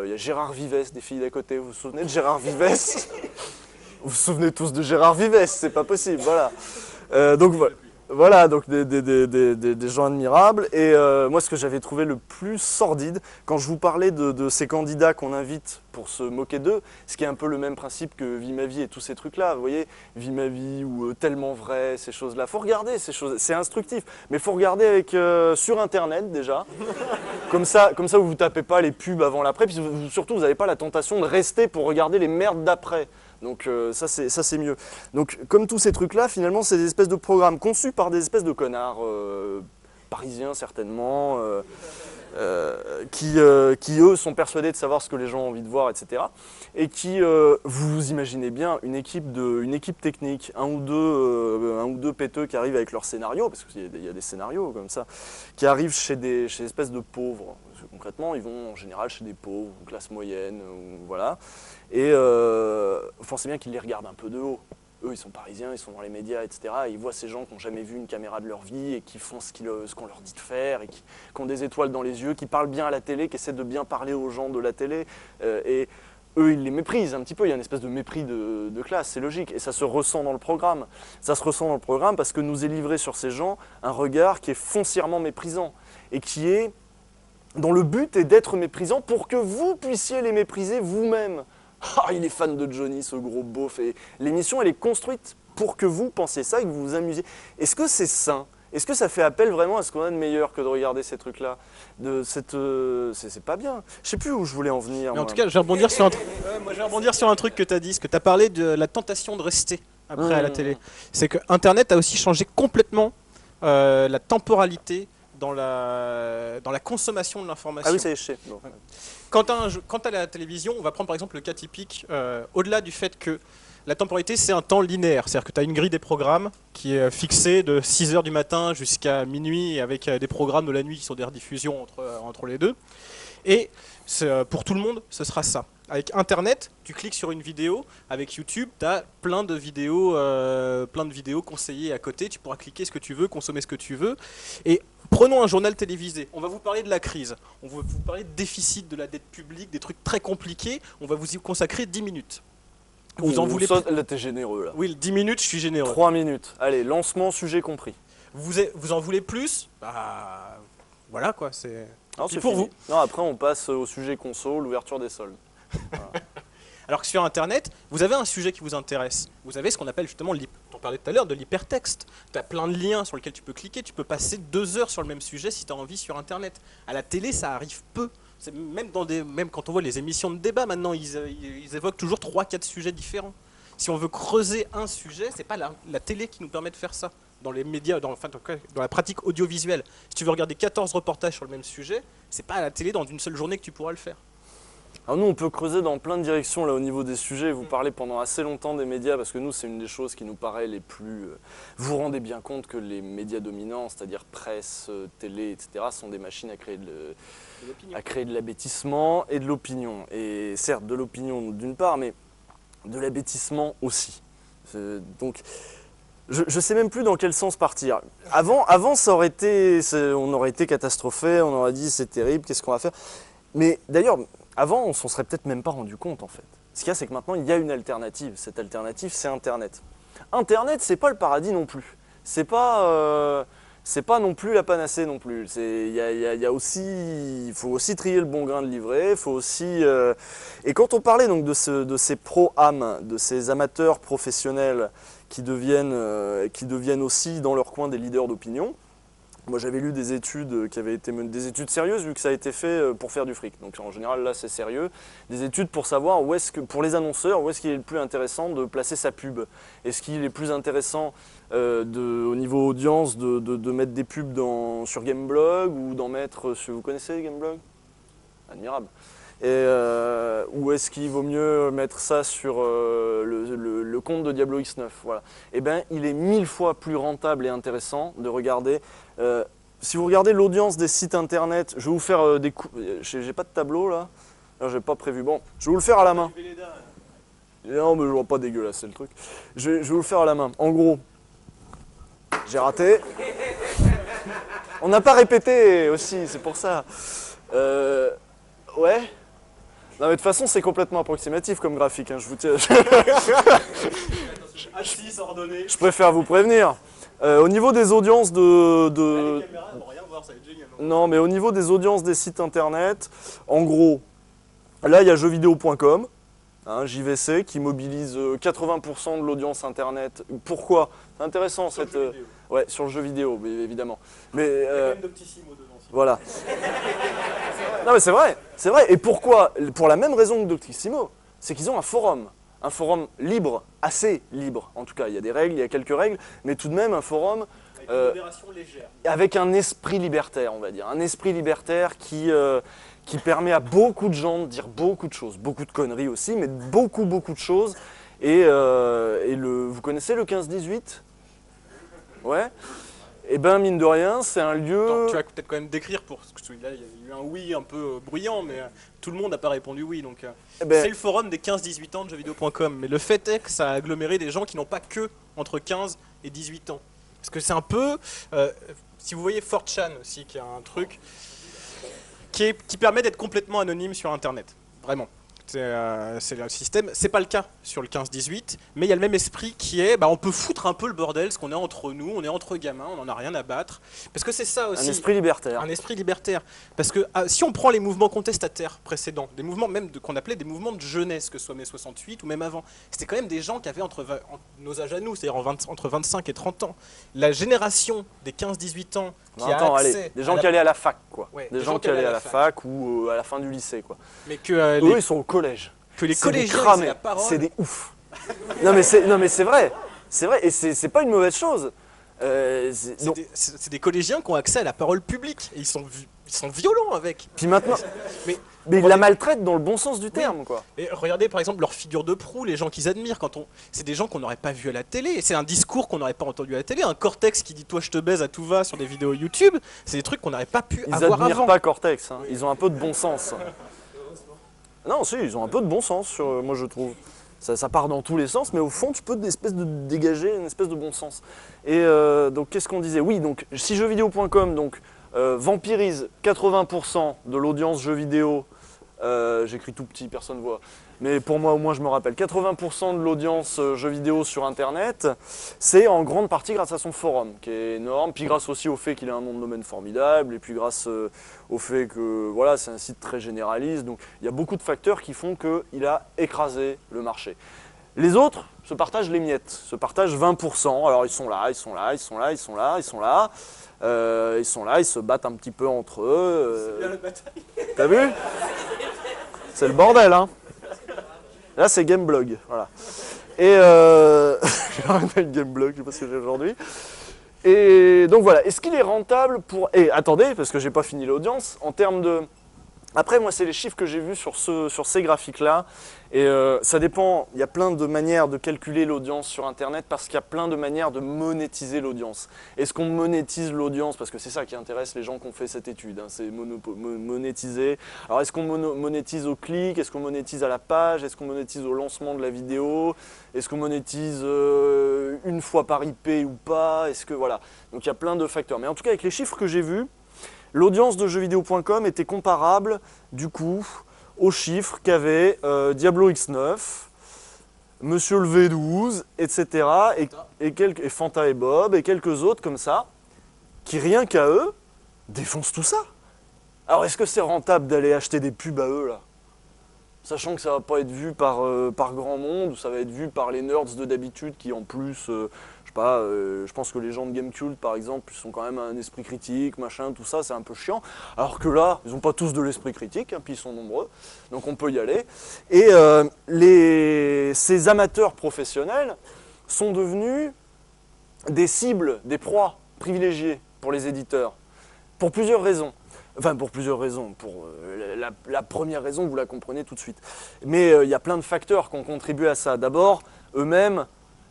il y a Gérard Vives, des filles d'à côté, vous vous souvenez de Gérard Vives? Vous vous souvenez tous de Gérard Vives, c'est pas possible, voilà. Donc voilà, donc des gens admirables. Et moi, ce que j'avais trouvé le plus sordide, quand je vous parlais de ces candidats qu'on invite pour se moquer d'eux, ce qui est un peu le même principe que Vie ma vie et tous ces trucs-là, vous voyez, Vie ma vie ou Tellement vrai, ces choses-là. Faut regarder ces choses, c'est instructif, mais faut regarder sur Internet déjà. Comme ça, vous vous tapez pas les pubs avant l'après, puis surtout, vous n'avez pas la tentation de rester pour regarder les merdes d'après. Donc ça c'est mieux. Donc comme tous ces trucs là, finalement c'est des espèces de programmes conçus par des espèces de connards parisiens certainement, qui eux sont persuadés de savoir ce que les gens ont envie de voir, etc. Et qui, vous imaginez bien, une équipe technique, un ou deux péteux qui arrivent avec leur scénario, parce qu'il y a des scénarios comme ça, qui arrivent chez des espèces de pauvres. Parce que concrètement, ils vont en général chez des pauvres, ou classe moyenne, ou voilà. Et vous pensez bien qu'ils les regardent un peu de haut. Eux, ils sont parisiens, ils sont dans les médias, etc. Et ils voient ces gens qui n'ont jamais vu une caméra de leur vie et qui font ce qu'on leur dit de faire et qui ont des étoiles dans les yeux, qui parlent bien à la télé, qui essaient de bien parler aux gens de la télé. Et eux, ils les méprisent un petit peu. Il y a une espèce de mépris de classe, c'est logique. Et ça se ressent dans le programme. Ça se ressent dans le programme parce que nous est livré sur ces gens un regard qui est foncièrement méprisant et dont le but est d'être méprisant pour que vous puissiez les mépriser vous-même. Ah, il est fan de Johnny, ce gros beauf. Et l'émission, elle est construite pour que vous pensiez ça et que vous vous amusiez. Est-ce que c'est sain? Est-ce que ça fait appel vraiment à ce qu'on a de meilleur que de regarder ces trucs-là? C'est pas bien. Je sais plus où je voulais en venir. Mais en moi. tout cas, je vais rebondir sur un truc que tu as dit, ce que tu as parlé de la tentation de rester après à la télé. C'est que Internet a aussi changé complètement la temporalité dans la consommation de l'information. Ah oui, ça y est, je sais. Bon. Quant à la télévision, on va prendre par exemple le cas typique, au-delà du fait que la temporalité c'est un temps linéaire, c'est-à-dire que tu as une grille des programmes qui est fixée de 6h du matin jusqu'à minuit avec des programmes de la nuit qui sont des rediffusions entre les deux. Et pour tout le monde, ce sera ça. Avec Internet, tu cliques sur une vidéo, avec YouTube, tu as plein de vidéos conseillées à côté, tu pourras cliquer ce que tu veux, consommer ce que tu veux. Et prenons un journal télévisé, on va vous parler de la crise, on va vous parler de déficit de la dette publique, des trucs très compliqués, on va vous y consacrer 10 minutes. Vous en voulez ça, là, t'es généreux, là. Oui, 10 minutes, je suis généreux. 3 minutes. Allez, lancement, sujet compris. Vous en voulez plus? Bah, voilà quoi, c'est... Non, Puis c'est pour fini. vous. Non, après, on passe au sujet conso, l'ouverture des soldes. Voilà. Alors que sur Internet, vous avez un sujet qui vous intéresse. Vous avez ce qu'on appelle justement, on parlait tout à l'heure, de l'hypertexte. Tu as plein de liens sur lesquels tu peux cliquer, tu peux passer 2 heures sur le même sujet si tu as envie sur Internet. À la télé, ça arrive peu. Même quand on voit les émissions de débat, maintenant, ils évoquent toujours 3-4 sujets différents. Si on veut creuser un sujet, c'est pas la télé qui nous permet de faire ça. Dans les médias, dans la pratique audiovisuelle. Si tu veux regarder 14 reportages sur le même sujet, c'est pas à la télé dans une seule journée que tu pourras le faire. Alors nous, on peut creuser dans plein de directions là au niveau des sujets. Vous parlez pendant assez longtemps des médias parce que nous, c'est une des choses qui nous paraît les plus... Vous vous rendez bien compte que les médias dominants, c'est-à-dire presse, télé, etc., sont des machines à créer de l'abêtissement et de l'opinion. Et certes, de l'opinion d'une part, mais de l'abêtissement aussi. Donc, je sais même plus dans quel sens partir. Avant ça aurait été, on aurait été catastrophé, on aurait dit c'est terrible, qu'est-ce qu'on va faire? Mais d'ailleurs, avant, on s'en serait peut-être même pas rendu compte en fait. Ce qu'il y a, c'est que maintenant, il y a une alternative. Cette alternative, c'est Internet. Internet, c'est pas le paradis non plus. c'est pas non plus la panacée non plus. Il y a aussi, il faut aussi trier le bon grain de livret. Faut aussi, et quand on parlait donc de ces pro-am, de ces amateurs professionnels qui deviennent aussi dans leur coin des leaders d'opinion. Moi, j'avais lu des études qui avaient été des études sérieuses vu que ça a été fait pour faire du fric. Donc en général, là, c'est sérieux. Des études pour savoir où est-ce que, pour les annonceurs, où est-ce qu'il est le plus intéressant de placer sa pub. Est-ce qu'il est plus intéressant au niveau audience de mettre des pubs sur Gameblog ou d'en mettre sur... Vous connaissez Gameblog? Admirable. Et ou est-ce qu'il vaut mieux mettre ça sur le compte de Diablo X9, voilà. Eh bien, il est 1000 fois plus rentable et intéressant de regarder. Si vous regardez l'audience des sites internet, je vais vous faire des coups. J'ai pas de tableau là. J'ai pas prévu. Bon, je vais vous le faire à la main. Non, mais je vois pas dégueulasse, c'est le truc. Je vais vous le faire à la main. En gros, j'ai raté. On n'a pas répété aussi, c'est pour ça. Ouais. Non mais de toute façon c'est complètement approximatif comme graphique, hein, je vous tiens. Je préfère vous prévenir. Au niveau des audiences Non mais au niveau des audiences des sites internet, en gros, là il y a jeuxvideo.com, hein, JVC, qui mobilise 80% de l'audience internet. Pourquoi? C'est intéressant cette... Ouais, sur le jeu vidéo, évidemment. Mais, il y a quand même Doctissimo dedans. Voilà. Non mais c'est vrai. Et pourquoi? Pour la même raison que Doctissimo, c'est qu'ils ont un forum libre, assez libre. En tout cas, il y a des règles, il y a quelques règles, mais tout de même un forum avec une modération légère. Avec un esprit libertaire, on va dire, un esprit libertaire qui permet à beaucoup de gens de dire beaucoup de choses, beaucoup de conneries aussi, mais beaucoup de choses. Et vous connaissez le 15-18? Ouais. Et ben mine de rien, c'est un lieu... Attends, tu vas peut-être quand même décrire pour celui-là, il y a eu un oui un peu bruyant, mais tout le monde n'a pas répondu oui. Donc c'est le forum des 15-18 ans de jeuxvideo.com. Mais le fait est que ça a aggloméré des gens qui n'ont pas que entre 15 et 18 ans. Parce que c'est un peu... si vous voyez 4chan aussi, qui a un truc qui permet d'être complètement anonyme sur Internet. Vraiment. C'est le système. C'est pas le cas sur le 15-18, mais il y a le même esprit qui est, on peut foutre un peu le bordel, parce qu'on est entre nous, on est entre gamins, on n'en a rien à battre. Parce que c'est ça aussi. Un esprit libertaire. Un esprit libertaire. Parce que si on prend les mouvements contestataires précédents, des mouvements même qu'on appelait des mouvements de jeunesse, que ce soit mai 68 ou même avant, c'était quand même des gens qui avaient entre nos âges à nous, c'est-à-dire entre 25 et 30 ans. La génération des 15-18 ans qui a accès des gens qui allaient à la fac, quoi. Ouais, des gens qui allaient à la fac ou à la fin du lycée, quoi. Mais que eux, ils sont au collège. Que les collégiens aient la parole. C'est des ouf. non mais c'est vrai. C'est vrai et c'est pas une mauvaise chose. C'est des collégiens qui ont accès à la parole publique et ils sont violents avec. Puis maintenant, mais ils la maltraitent dans le bon sens du terme, quoi. Et regardez par exemple leur figure de proue, les gens qu'ils admirent c'est des gens qu'on n'aurait pas vu à la télé. C'est un discours qu'on n'aurait pas entendu à la télé. Un Cortex qui dit toi je te baise à tout va sur des vidéos YouTube, c'est des trucs qu'on n'aurait pas pu avoir avant. Ils admirent pas Cortex, hein. Ils ont un peu de bon sens. Non, si, ils ont un peu de bon sens, moi je trouve. Ça part dans tous les sens, mais au fond, tu peux dégager une espèce de bon sens. Et donc, qu'est-ce qu'on disait? Oui, donc, si jeuxvideo.com vampirise 80% de l'audience jeux vidéo, j'écris tout petit, personne ne voit, mais pour moi, au moins, je me rappelle, 80% de l'audience jeux vidéo sur Internet, c'est en grande partie grâce à son forum, qui est énorme, puis grâce aussi au fait qu'il a un nom de domaine formidable, et puis grâce au fait que voilà, c'est un site très généraliste, donc il y a beaucoup de facteurs qui font qu'il a écrasé le marché. Les autres se partagent les miettes, se partagent 20%, alors ils sont là, ils se battent un petit peu entre eux. C'est bien la bataille. T'as vu? C'est le bordel, hein. Là, c'est Gameblog, voilà. Et j'ai rien avec Gameblog, je sais pas ce que j'ai aujourd'hui. Et donc voilà, est-ce qu'il est rentable pour... Et attendez, parce que j'ai pas fini l'audience, en termes de... Après, moi, c'est les chiffres que j'ai vus sur ces graphiques-là. Et ça dépend, il y a plein de manières de calculer l'audience sur Internet parce qu'il y a plein de manières de monétiser l'audience. Est-ce qu'on monétise l'audience? Parce que c'est ça qui intéresse les gens qui ont fait cette étude, hein, c'est monétiser. Alors, est-ce qu'on monétise au clic? Est-ce qu'on monétise à la page? Est-ce qu'on monétise au lancement de la vidéo? Est-ce qu'on monétise une fois par IP ou pas? Est-ce que, voilà. Donc, il y a plein de facteurs. Mais en tout cas, avec les chiffres que j'ai vus, l'audience de jeuxvideo.com était comparable, du coup, aux chiffres qu'avait Diablo X9. Monsieur le V12, etc. Et Fanta et Bob, et quelques autres comme ça, qui rien qu'à eux, défoncent tout ça. Alors est-ce que c'est rentable d'aller acheter des pubs à eux là? Sachant que ça va pas être vu par grand monde, ou ça va être vu par les nerds de d'habitude qui en plus, je sais pas, je pense que les gens de Gamecult par exemple, ils sont quand même un esprit critique, machin, tout ça, c'est un peu chiant. Alors que là, ils ont pas tous de l'esprit critique, hein, puis ils sont nombreux, donc on peut y aller. Et ces amateurs professionnels sont devenus des cibles, des proies privilégiées pour les éditeurs, pour plusieurs raisons. Enfin, pour plusieurs raisons. Pour la première raison, vous la comprenez tout de suite. Mais il y a plein de facteurs qui ont contribué à ça. D'abord, eux-mêmes,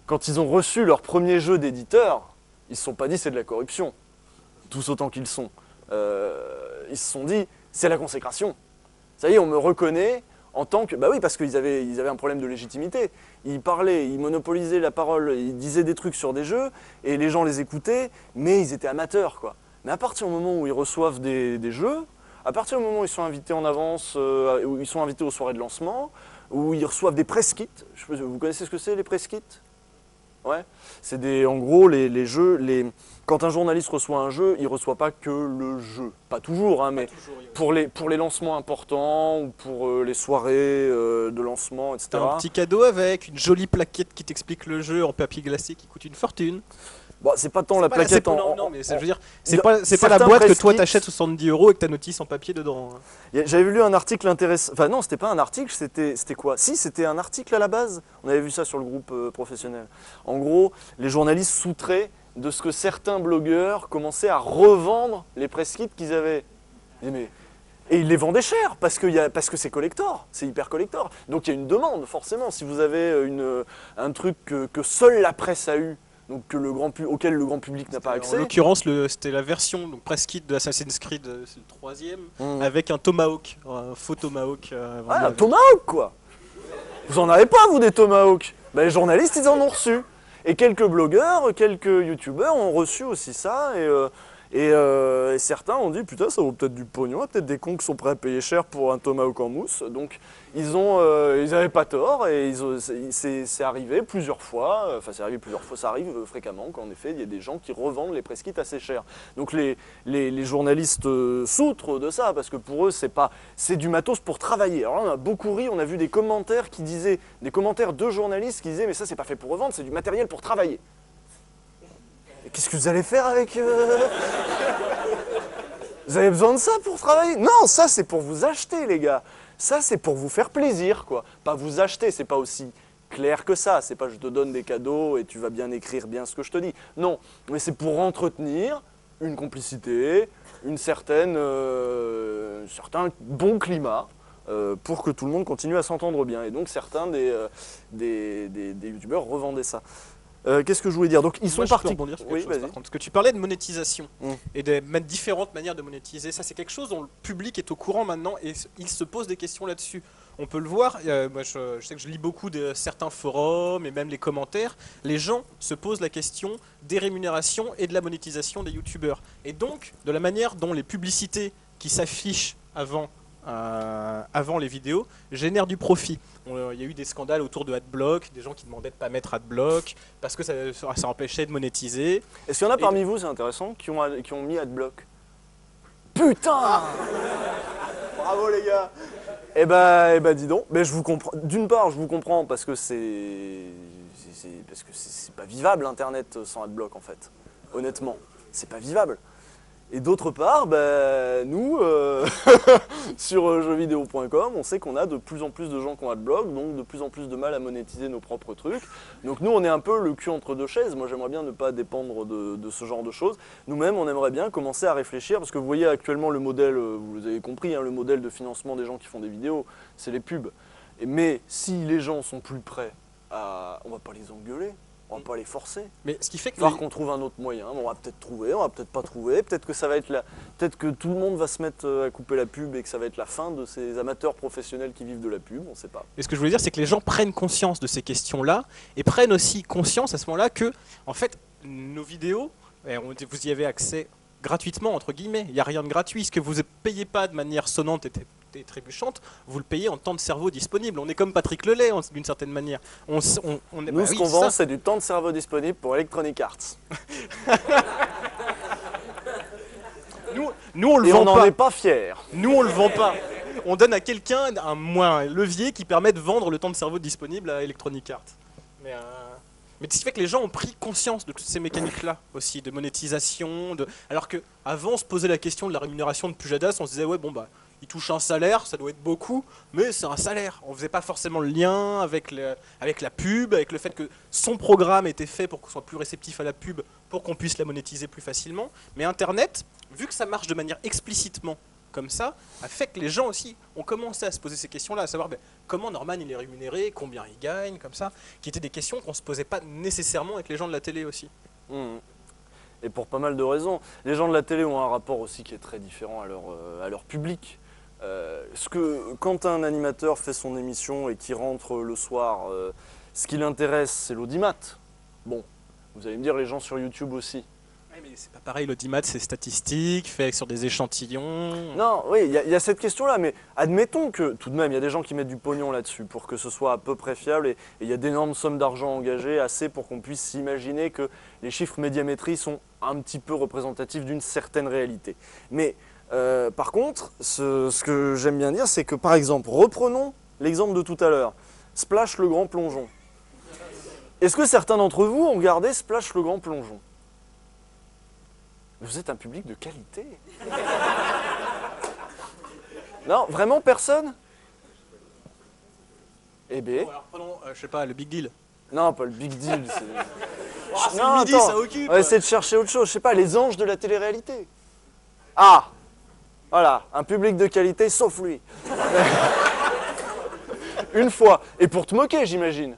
quand ils ont reçu leur premier jeu d'éditeur, ils ne se sont pas dit c'est de la corruption, tous autant qu'ils sont. Ils se sont dit c'est la consécration. Ça y est, on me reconnaît en tant que... Bah oui, parce qu'ils avaient un problème de légitimité. Ils parlaient, ils monopolisaient la parole, ils disaient des trucs sur des jeux, et les gens les écoutaient, mais ils étaient amateurs, quoi. Mais à partir du moment où ils reçoivent des jeux, à partir du moment où ils sont invités en avance, où ils sont invités aux soirées de lancement, où ils reçoivent des press kits, vous connaissez ce que c'est les press kits? Ouais. C'est en gros les jeux, quand un journaliste reçoit un jeu, il ne reçoit pas que le jeu. Pas toujours, hein, mais pour les lancements importants ou pour les soirées de lancement, etc. T'as un petit cadeau avec une jolie plaquette qui t'explique le jeu en papier glacé qui coûte une fortune. Bon, c'est pas tant la plaquette non, mais je veux dire, c'est pas la boîte que toi t'achètes 70 € et que t'as notice en papier dedans. J'avais lu un article intéressant. Enfin, non, c'était pas un article, c'était quoi? Si, c'était un article à la base. On avait vu ça sur le groupe professionnel. En gros, les journalistes soutraient de ce que certains blogueurs commençaient à revendre les press kits qu'ils avaient. Et ils les vendaient cher parce que c'est collector, c'est hyper collector. Donc il y a une demande, forcément. Si vous avez un truc que seule la presse a eu, donc auquel le grand public n'a pas accès. En l'occurrence, c'était la version press kit de Assassin's Creed, c'est le 3e, avec un Tomahawk, un faux Tomahawk. Un Tomahawk, quoi. Vous en avez pas, vous, des Tomahawks? Ben, les journalistes, ils en ont reçu. Et quelques blogueurs, quelques youtubeurs ont reçu aussi ça. Et certains ont dit, putain, ça vaut peut-être du pognon, il y a peut-être des cons qui sont prêts à payer cher pour un Tomahawk en mousse. Donc, ils n'avaient pas tort, et c'est arrivé plusieurs fois. Enfin, c'est arrivé plusieurs fois, ça arrive fréquemment, qu'en effet, il y a des gens qui revendent les press kits assez cher. Donc, les journalistes soutrent de ça, parce que pour eux, c'est du matos pour travailler. Alors là, on a beaucoup ri, on a vu des commentaires de journalistes qui disaient, mais ça, c'est pas fait pour revendre, c'est du matériel pour travailler. Qu'est-ce que vous allez faire avec... Vous avez besoin de ça pour travailler? Non, ça c'est pour vous acheter, les gars. Ça c'est pour vous faire plaisir, quoi. Pas vous acheter, c'est pas aussi clair que ça. C'est pas je te donne des cadeaux et tu vas bien écrire bien ce que je te dis. Non, mais c'est pour entretenir une complicité, un certain bon climat. Pour que tout le monde continue à s'entendre bien. Et donc certains des youtubeurs revendaient ça. Qu'est-ce que je voulais dire? Donc ils sont partis. Oui, chose, par contre. Parce que tu parlais de monétisation et de différentes manières de monétiser. Ça, c'est quelque chose dont le public est au courant maintenant et il se pose des questions là-dessus. On peut le voir. Moi, je sais que je lis beaucoup de certains forums et même les commentaires. Les gens se posent la question des rémunérations et de la monétisation des youtubeurs. Et donc, de la manière dont les publicités qui s'affichent avant les vidéos génèrent du profit. Il y a eu des scandales autour de Adblock, des gens qui demandaient de ne pas mettre Adblock parce que ça empêchait de monétiser. Est-ce qu'il y en a parmi vous, c'est intéressant, qui ont mis Adblock? Putain! Bravo les gars! Eh ben dis donc, mais je vous comprends. D'une part, je vous comprends parce que c'est pas vivable Internet sans Adblock en fait. Honnêtement, c'est pas vivable. Et d'autre part, nous, sur jeuxvideo.com, on sait qu'on a de plus en plus de gens qui ont Adblock, donc de plus en plus de mal à monétiser nos propres trucs. Donc nous, on est un peu le cul entre deux chaises. Moi, j'aimerais bien ne pas dépendre de ce genre de choses. Nous-mêmes, on aimerait bien commencer à réfléchir, parce que vous voyez actuellement le modèle, vous avez compris, hein, le modèle de financement des gens qui font des vidéos, c'est les pubs. Mais si les gens sont plus prêts à... On va pas les engueuler. On va pas les forcer. Mais ce qui fait que qu'on trouve un autre moyen. On va peut-être trouver, on va peut-être pas trouver. Peut-être que ça va être peut-être que tout le monde va se mettre à couper la pub et que ça va être la fin de ces amateurs professionnels qui vivent de la pub. On sait pas. Et ce que je voulais dire, c'est que les gens prennent conscience de ces questions-là et prennent aussi conscience à ce moment-là que, en fait, nos vidéos, vous y avez accès gratuitement entre guillemets. Il n'y a rien de gratuit. Ce que vous ne payez pas de manière sonnante et et trébuchantes, vous le payez en temps de cerveau disponible. On est comme Patrick Lelay, d'une certaine manière. Nous, ce qu'on vend, c'est du temps de cerveau disponible pour Electronic Arts. Nous, on le et vend on n'en pas. est pas fiers. Nous, on le vend pas. On donne à quelqu'un un levier qui permet de vendre le temps de cerveau disponible à Electronic Arts. Mais ce qui fait que les gens ont pris conscience de toutes ces mécaniques-là aussi, de monétisation. Alors qu'avant, on se posait la question de la rémunération de Pujadas, on se disait, ouais, bon, bah, il touche un salaire, ça doit être beaucoup, mais c'est un salaire. On faisait pas forcément le lien avec la pub, avec le fait que son programme était fait pour qu'on soit plus réceptif à la pub, pour qu'on puisse la monétiser plus facilement. Mais Internet, vu que ça marche de manière explicitement comme ça, a fait que les gens aussi ont commencé à se poser ces questions-là, à savoir comment Norman il est rémunéré, combien il gagne, comme ça, qui étaient des questions qu'on ne se posait pas nécessairement avec les gens de la télé aussi. Et pour pas mal de raisons. Les gens de la télé ont un rapport aussi qui est très différent à leur public. Quand un animateur fait son émission et qu'il rentre le soir, ce qui l'intéresse, c'est l'audimat. Bon, vous allez me dire les gens sur YouTube aussi. Mais c'est pas pareil, l'audimat c'est statistique, fait sur des échantillons. Non, oui, il y a cette question-là, mais admettons que tout de même, il y a des gens qui mettent du pognon là-dessus pour que ce soit à peu près fiable et il y a d'énormes sommes d'argent engagées, assez pour qu'on puisse s'imaginer que les chiffres médiamétrie sont un petit peu représentatifs d'une certaine réalité. Mais par contre, ce que j'aime bien dire, c'est que par exemple, reprenons l'exemple de tout à l'heure, Splash le grand plongeon. Est-ce que certains d'entre vous ont regardé Splash le grand plongeon ? Vous êtes un public de qualité. Non, vraiment personne? Eh bien. Bon, alors prenons, je sais pas, le Big Deal. Non, pas le big deal. C'est le midi, ça occupe. On va essayer de chercher autre chose. Je sais pas, les anges de la télé-réalité. Ah, voilà, un public de qualité, sauf lui. Une fois. Et pour te moquer, j'imagine.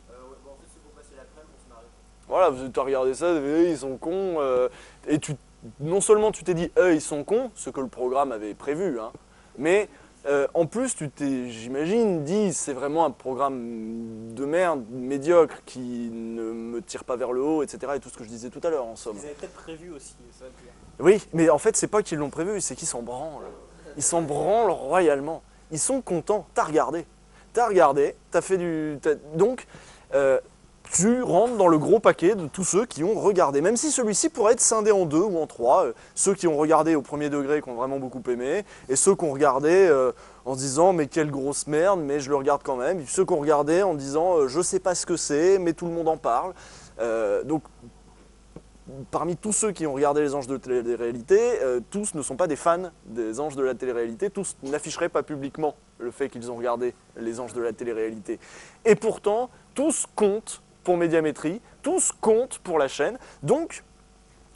Voilà, tu as regardé ça, ils sont cons. Et non seulement tu t'es dit, ils sont cons, ce que le programme avait prévu, hein, mais en plus tu t'es, j'imagine, dit, c'est vraiment un programme de merde, médiocre, qui ne me tire pas vers le haut, etc. Et tout ce que je disais tout à l'heure, en somme. Ils avaient peut-être prévu aussi, ça. Oui, mais en fait, c'est pas qu'ils l'ont prévu, c'est qu'ils s'en branlent. Ils s'en branlent royalement. Ils sont contents. T'as regardé, t'as fait du... Donc, tu rentres dans le gros paquet de tous ceux qui ont regardé, même si celui-ci pourrait être scindé en deux ou en trois, ceux qui ont regardé au premier degré, qui ont vraiment beaucoup aimé, et ceux qui ont regardé en se disant mais quelle grosse merde, mais je le regarde quand même, et ceux qui ont regardé en disant je sais pas ce que c'est, mais tout le monde en parle. Donc parmi tous ceux qui ont regardé les anges de télé-réalité, tous ne sont pas des fans des anges de la télé-réalité, tous n'afficheraient pas publiquement le fait qu'ils ont regardé les anges de la télé-réalité. Et pourtant, tous comptent pour Médiamétrie, tous comptent pour la chaîne. Donc,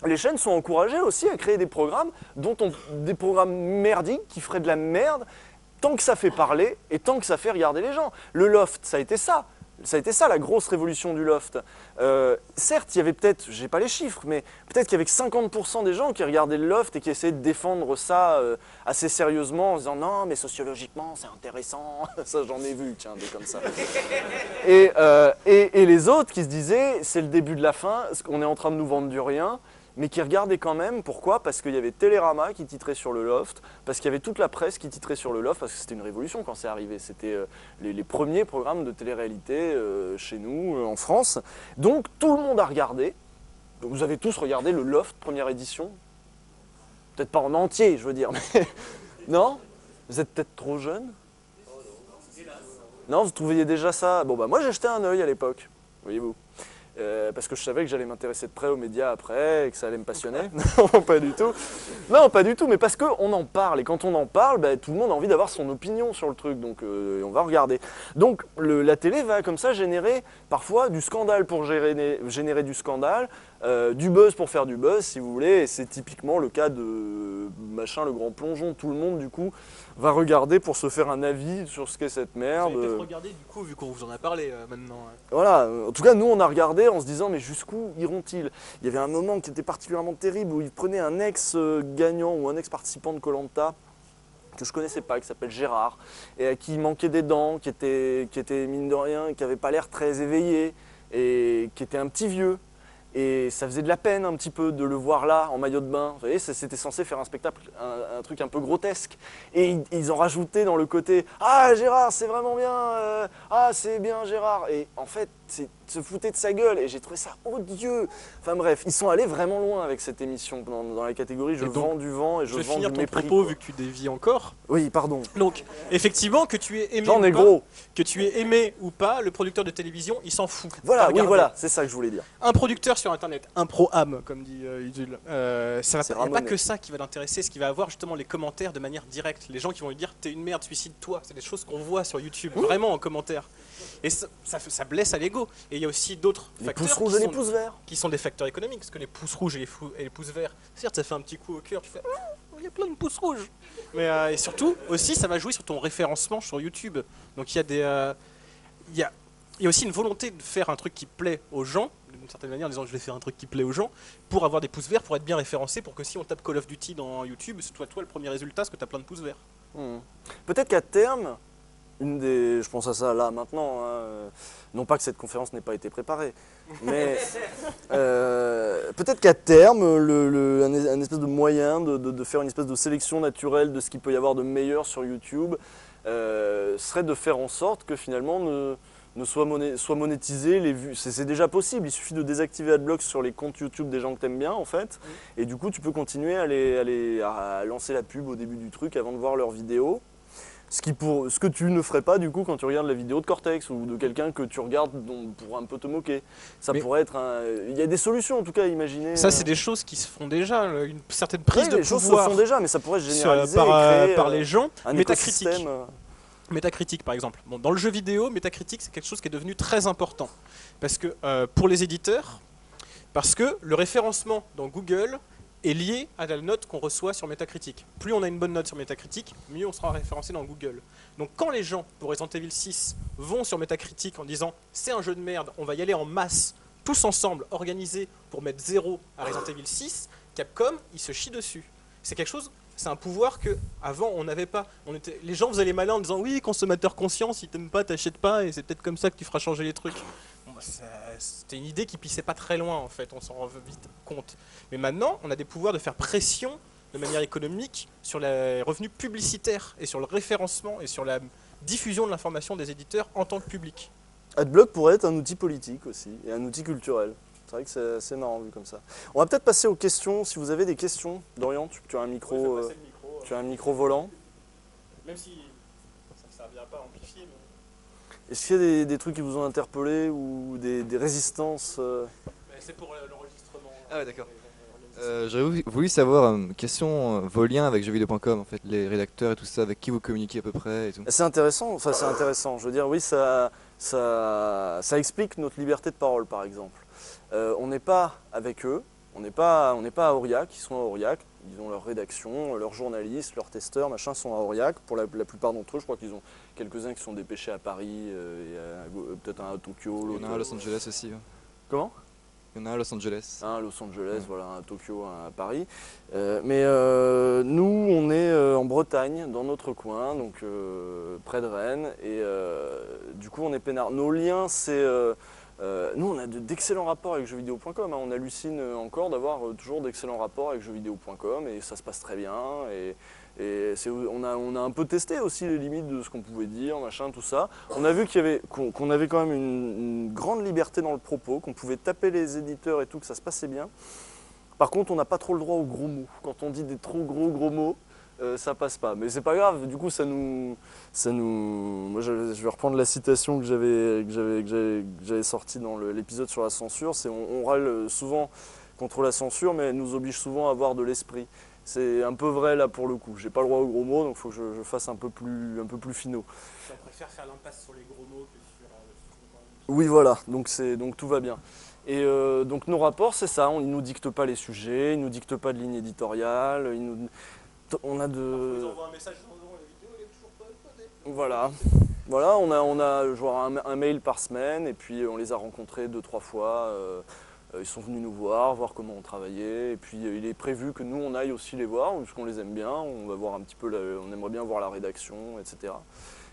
les chaînes sont encouragées aussi à créer des programmes, des programmes merdiques qui feraient de la merde, tant que ça fait parler et tant que ça fait regarder les gens. Le Loft, ça a été ça. Ça a été ça la grosse révolution du Loft. Certes, il y avait peut-être, j'ai pas les chiffres, mais peut-être qu'il y avait que 50% des gens qui regardaient le Loft et qui essayaient de défendre ça assez sérieusement en disant non, mais sociologiquement c'est intéressant. Ça j'en ai vu, tiens, des comme ça. Et les autres qui se disaient c'est le début de la fin, on est en train de nous vendre du rien. Mais qui regardaient quand même. Pourquoi? Parce qu'il y avait Télérama qui titrait sur le Loft, parce qu'il y avait toute la presse qui titrait sur le Loft, parce que c'était une révolution quand c'est arrivé. C'était les premiers programmes de télé-réalité chez nous, en France. Donc tout le monde a regardé. Donc, vous avez tous regardé le Loft, première édition. Peut-être pas en entier, je veux dire, mais... Non? Vous êtes peut-être trop jeune? Non, vous trouviez déjà ça? Bon, bah moi j'ai jeté un œil à l'époque, voyez-vous. Parce que je savais que j'allais m'intéresser de près aux médias après et que ça allait me passionner. Non, pas du tout. Non, pas du tout, mais parce qu'on en parle. Et quand on en parle, bah, tout le monde a envie d'avoir son opinion sur le truc. Donc on va regarder. Donc la télé va comme ça générer parfois du scandale pour générer du scandale, du buzz pour faire du buzz, si vous voulez. Et c'est typiquement le cas de machin, le grand plongeon. Tout le monde, du coup, va regarder pour se faire un avis sur ce qu'est cette merde. Vous avez peut-être regardé, du coup, vu qu'on vous en a parlé maintenant. Voilà, en tout cas nous on a regardé en se disant mais jusqu'où iront-ils? Il y avait un moment qui était particulièrement terrible où ils prenaient un ex-gagnant ou un ex-participant de koh que je connaissais pas, qui s'appelle Gérard, et à qui il manquait des dents, qui était mine de rien, qui avait pas l'air très éveillé, et qui était un petit vieux. Et ça faisait de la peine un petit peu de le voir là, en maillot de bain. Vous voyez, c'était censé faire un spectacle, un truc un peu grotesque. Et ils ont rajouté dans le côté « Ah, Gérard, c'est vraiment bien Ah, c'est bien, Gérard !» Et en fait, se foutaient de sa gueule. Et j'ai trouvé ça odieux. Enfin bref, ils sont allés vraiment loin avec cette émission dans la catégorie « Je vends du vent et je vends du mépris ». Je vais finir ton propos, vu que tu dévies encore. Oui, pardon. Donc, effectivement, que tu aies aimé J'en ai ou pas, gros. que tu aies aimé ou pas, le producteur de télévision, il s'en fout. Voilà, oui, Regardez. voilà, c'est ça que je voulais dire. Un producteur sur Internet, un pro-âme, comme dit Udul, il n'y a pas que ça qui va l'intéresser, ce qui va avoir justement les commentaires de manière directe. Les gens qui vont lui dire « T'es une merde, suicide-toi ». C'est des choses qu'on voit sur YouTube, vraiment en commentaire. Et ça blesse à l'ego. Et il y a aussi d'autres facteurs qui sont des facteurs économiques. Parce que les pouces rouges et les pouces verts, certes, ça fait un petit coup au cœur, tu fais « Il y a plein de pouces rouges ». Mais et surtout, aussi, ça va jouer sur ton référencement sur YouTube. Donc il y a aussi une volonté de faire un truc qui plaît aux gens, d'une certaine manière, en disant je vais faire un truc qui plaît aux gens, pour avoir des pouces verts, pour être bien référencé, pour que si on tape Call of Duty dans YouTube, ce soit toi le premier résultat, parce que tu as plein de pouces verts. Peut-être qu'à terme, je pense à ça là maintenant, non pas que cette conférence n'ait pas été préparée, mais peut-être qu'à terme, un espèce de moyen de faire une espèce de sélection naturelle de ce qu'il peut y avoir de meilleur sur YouTube serait de faire en sorte que finalement soit monétisé les vues. C'est déjà possible, il suffit de désactiver AdBlock sur les comptes YouTube des gens que t'aimes bien en fait, et du coup tu peux continuer à lancer la pub au début du truc avant de voir leurs vidéos. Ce que tu ne ferais pas du coup quand tu regardes la vidéo de Cortex ou de quelqu'un que tu regardes pour un peu te moquer. Pourrait être il y a des solutions en tout cas à imaginer. Ça c'est des choses qui se font déjà, une certaine prise de pouvoir. Les choses se font déjà, mais ça pourrait se généraliser par les gens. Un écosystème. Metacritic par exemple. Bon, dans le jeu vidéo, Metacritic c'est quelque chose qui est devenu très important. Parce que pour les éditeurs, parce que le référencement dans Google est lié à la note qu'on reçoit sur Metacritic. Plus on a une bonne note sur Metacritic, mieux on sera référencé dans Google. Donc quand les gens, pour Resident Evil 6, vont sur Metacritic en disant « c'est un jeu de merde, on va y aller en masse, tous ensemble, organisés pour mettre 0 à Resident Evil 6 », Capcom, il se chie dessus. C'est quelque chose, c'est un pouvoir que avant on n'avait pas. Les gens faisaient les malins en disant « oui, consommateur conscient, si t'aimes pas, t'achètes pas, et c'est peut-être comme ça que tu feras changer les trucs ». C'était une idée qui pissait pas très loin en fait, on s'en rend vite compte. Mais maintenant, on a des pouvoirs de faire pression de manière économique sur les revenus publicitaires et sur le référencement et sur la diffusion de l'information des éditeurs en tant que public. AdBlock pourrait être un outil politique aussi et un outil culturel. C'est vrai que c'est assez marrant vu comme ça. On va peut-être passer aux questions. Si vous avez des questions, Dorian, tu as un micro, tu as un micro volant. Même si ça ne servira pas à amplifier. Mais... Est-ce qu'il y a des trucs qui vous ont interpellé ou des résistances C'est pour l'enregistrement. Ah ouais, d'accord. J'aurais voulu savoir, vos liens avec jeuxvideo.com, en fait, les rédacteurs et tout ça, avec qui vous communiquez à peu près et tout. C'est intéressant, c'est intéressant. Je veux dire, oui, ça explique notre liberté de parole, par exemple. On n'est pas avec eux, on n'est pas à Aurillac, ils sont à Aurillac, ils ont leur rédaction, leurs journalistes, leurs testeurs, machin, sont à Aurillac. Pour la plupart d'entre eux, je crois qu'ils ont quelques-uns qui sont dépêchés à Paris, peut-être un à Tokyo. Il y en a un à Los Angeles aussi. Hein. Comment ? Il y en a un à Los Angeles. Un à Los Angeles, voilà, un à Tokyo, un à Paris. Nous, on est en Bretagne, dans notre coin, donc près de Rennes. Et du coup, on est peinard. Nos liens, c'est... nous, on a d'excellents rapports avec jeuxvideo.com. Hein. On hallucine encore d'avoir toujours d'excellents rapports avec jeuxvideo.com et ça se passe très bien. On a un peu testé aussi les limites de ce qu'on pouvait dire, machin, tout ça. On a vu qu'on avait quand même une grande liberté dans le propos, qu'on pouvait taper les éditeurs et tout, que ça se passait bien. Par contre, on n'a pas trop le droit aux gros mots. Quand on dit des trop gros mots, ça passe pas. Mais c'est pas grave, du coup, Moi, je vais reprendre la citation que j'avais sortie dans l'épisode sur la censure. C'est on râle souvent contre la censure, mais elle nous oblige souvent à avoir de l'esprit. C'est un peu vrai là pour le coup. J'ai pas le droit aux gros mots, donc il faut que je fasse un peu plus finot. On préfère faire l'impasse sur les gros mots que sur... Oui, voilà, donc tout va bien. Et donc nos rapports, c'est ça, ils nous dictent pas les sujets, ils nous dictent pas de ligne éditoriale, on a de... Ils envoient un message dans la vidéo, elle est toujours pas codée. Voilà, on a genre un mail par semaine, et puis on les a rencontrés 2-3 fois. Ils sont venus nous voir comment on travaillait, et puis il est prévu que nous on aille aussi les voir, puisqu'on les aime bien, on va voir un petit peu, on aimerait bien voir la rédaction, etc.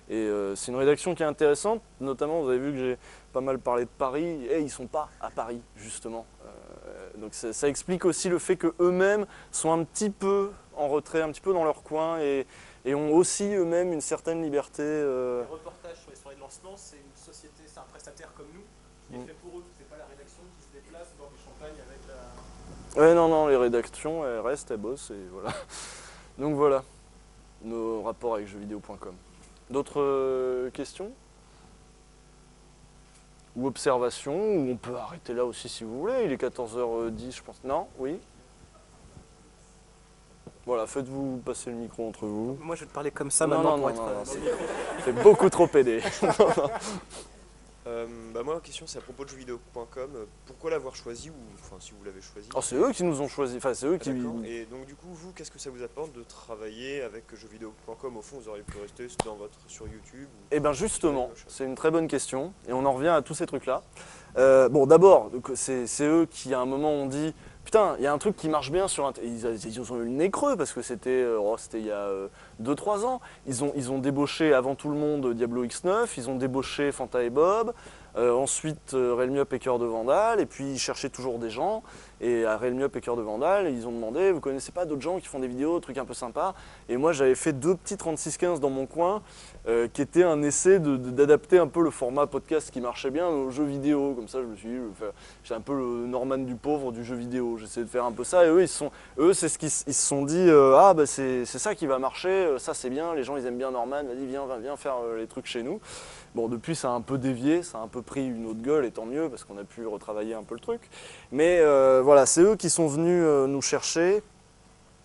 Et c'est une rédaction qui est intéressante, notamment vous avez vu que j'ai pas mal parlé de Paris, et ils sont pas à Paris justement. Donc ça explique aussi le fait qu'eux-mêmes sont un petit peu en retrait, un petit peu dans leur coin et ont aussi eux-mêmes une certaine liberté. Les reportages sur les soirées de lancement, c'est une société, c'est un prestataire comme nous qui est fait pour eux. C'est pas la rédaction qui se déplace boire du champagne avec la... Ouais, non, les rédactions, elles restent, elles bossent et voilà. Donc voilà, nos rapports avec jeuxvideo.com. D'autres questions? Ou observations, ou on peut arrêter là aussi si vous voulez, il est 14h10 je pense. Non? Oui? Voilà, faites-vous passer le micro entre vous. Moi, je vais te parler comme ça Non, maintenant non, pour non, être... c'est beaucoup trop pédé. Moi, ma question, c'est à propos de jeuxvideo.com. Pourquoi l'avoir choisi, ou enfin, si vous l'avez choisi? Oh, c'est eux qui nous ont choisi, enfin c'est eux qui... D'accord. Et donc, du coup, vous, qu'est-ce que ça vous apporte de travailler avec jeuxvideo.com? Au fond, vous auriez pu rester sur YouTube ou... Eh bien justement, c'est une très bonne question, et on en revient à tous ces trucs-là. Bon, d'abord, c'est eux qui, à un moment, ont dit « Putain, il y a un truc qui marche bien sur Internet. » Ils ont eu le nez creux, parce que c'était il y a 2-3 ans. Ils ont débauché avant tout le monde Diablo X9, ils ont débauché Fanta et Bob, ensuite Realme Up et Cœur de Vandal, et puis ils cherchaient toujours des gens. Et à Realme Up et Cœur de Vandal, ils ont demandé « Vous connaissez pas d'autres gens qui font des vidéos, des trucs un peu sympas ?» Et moi, j'avais fait 2 petits 3615 dans mon coin, qui était un essai d'adapter un peu le format podcast qui marchait bien aux jeux vidéo. Comme ça, je me suis dit, j'étais un peu le Norman du pauvre du jeu vidéo. J'essayais de faire un peu ça. Et eux, c'est ce qu'ils se sont dit, ah bah c'est ça qui va marcher, ça c'est bien, les gens ils aiment bien Norman, vas-y viens faire les trucs chez nous. Bon, depuis ça a un peu dévié, ça a un peu pris une autre gueule, et tant mieux, parce qu'on a pu retravailler un peu le truc. Mais voilà, c'est eux qui sont venus nous chercher.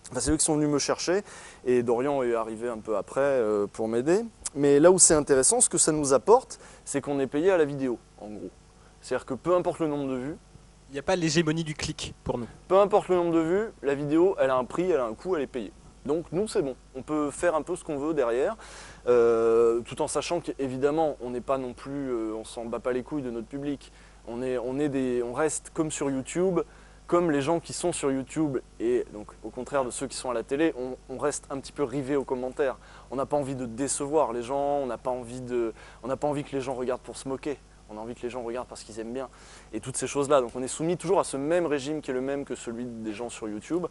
Enfin, c'est eux qui sont venus me chercher, et Dorian est arrivé un peu après pour m'aider. Mais là où c'est intéressant, ce que ça nous apporte, c'est qu'on est payé à la vidéo, en gros. C'est-à-dire que peu importe le nombre de vues, Il n'y a pas l'hégémonie du clic pour nous. peu importe le nombre de vues, la vidéo, elle a un prix, elle a un coût, elle est payée. Donc nous, c'est bon. On peut faire un peu ce qu'on veut derrière, tout en sachant qu'évidemment, on n'est pas non plus, on s'en bat pas les couilles de notre public. On reste comme sur YouTube, comme les gens qui sont sur YouTube, et donc au contraire de ceux qui sont à la télé, on reste un petit peu rivé aux commentaires. On n'a pas envie de décevoir les gens, on n'a pas envie que les gens regardent pour se moquer. On a envie que les gens regardent parce qu'ils aiment bien, et toutes ces choses-là. Donc on est soumis toujours à ce même régime qui est le même que celui des gens sur YouTube,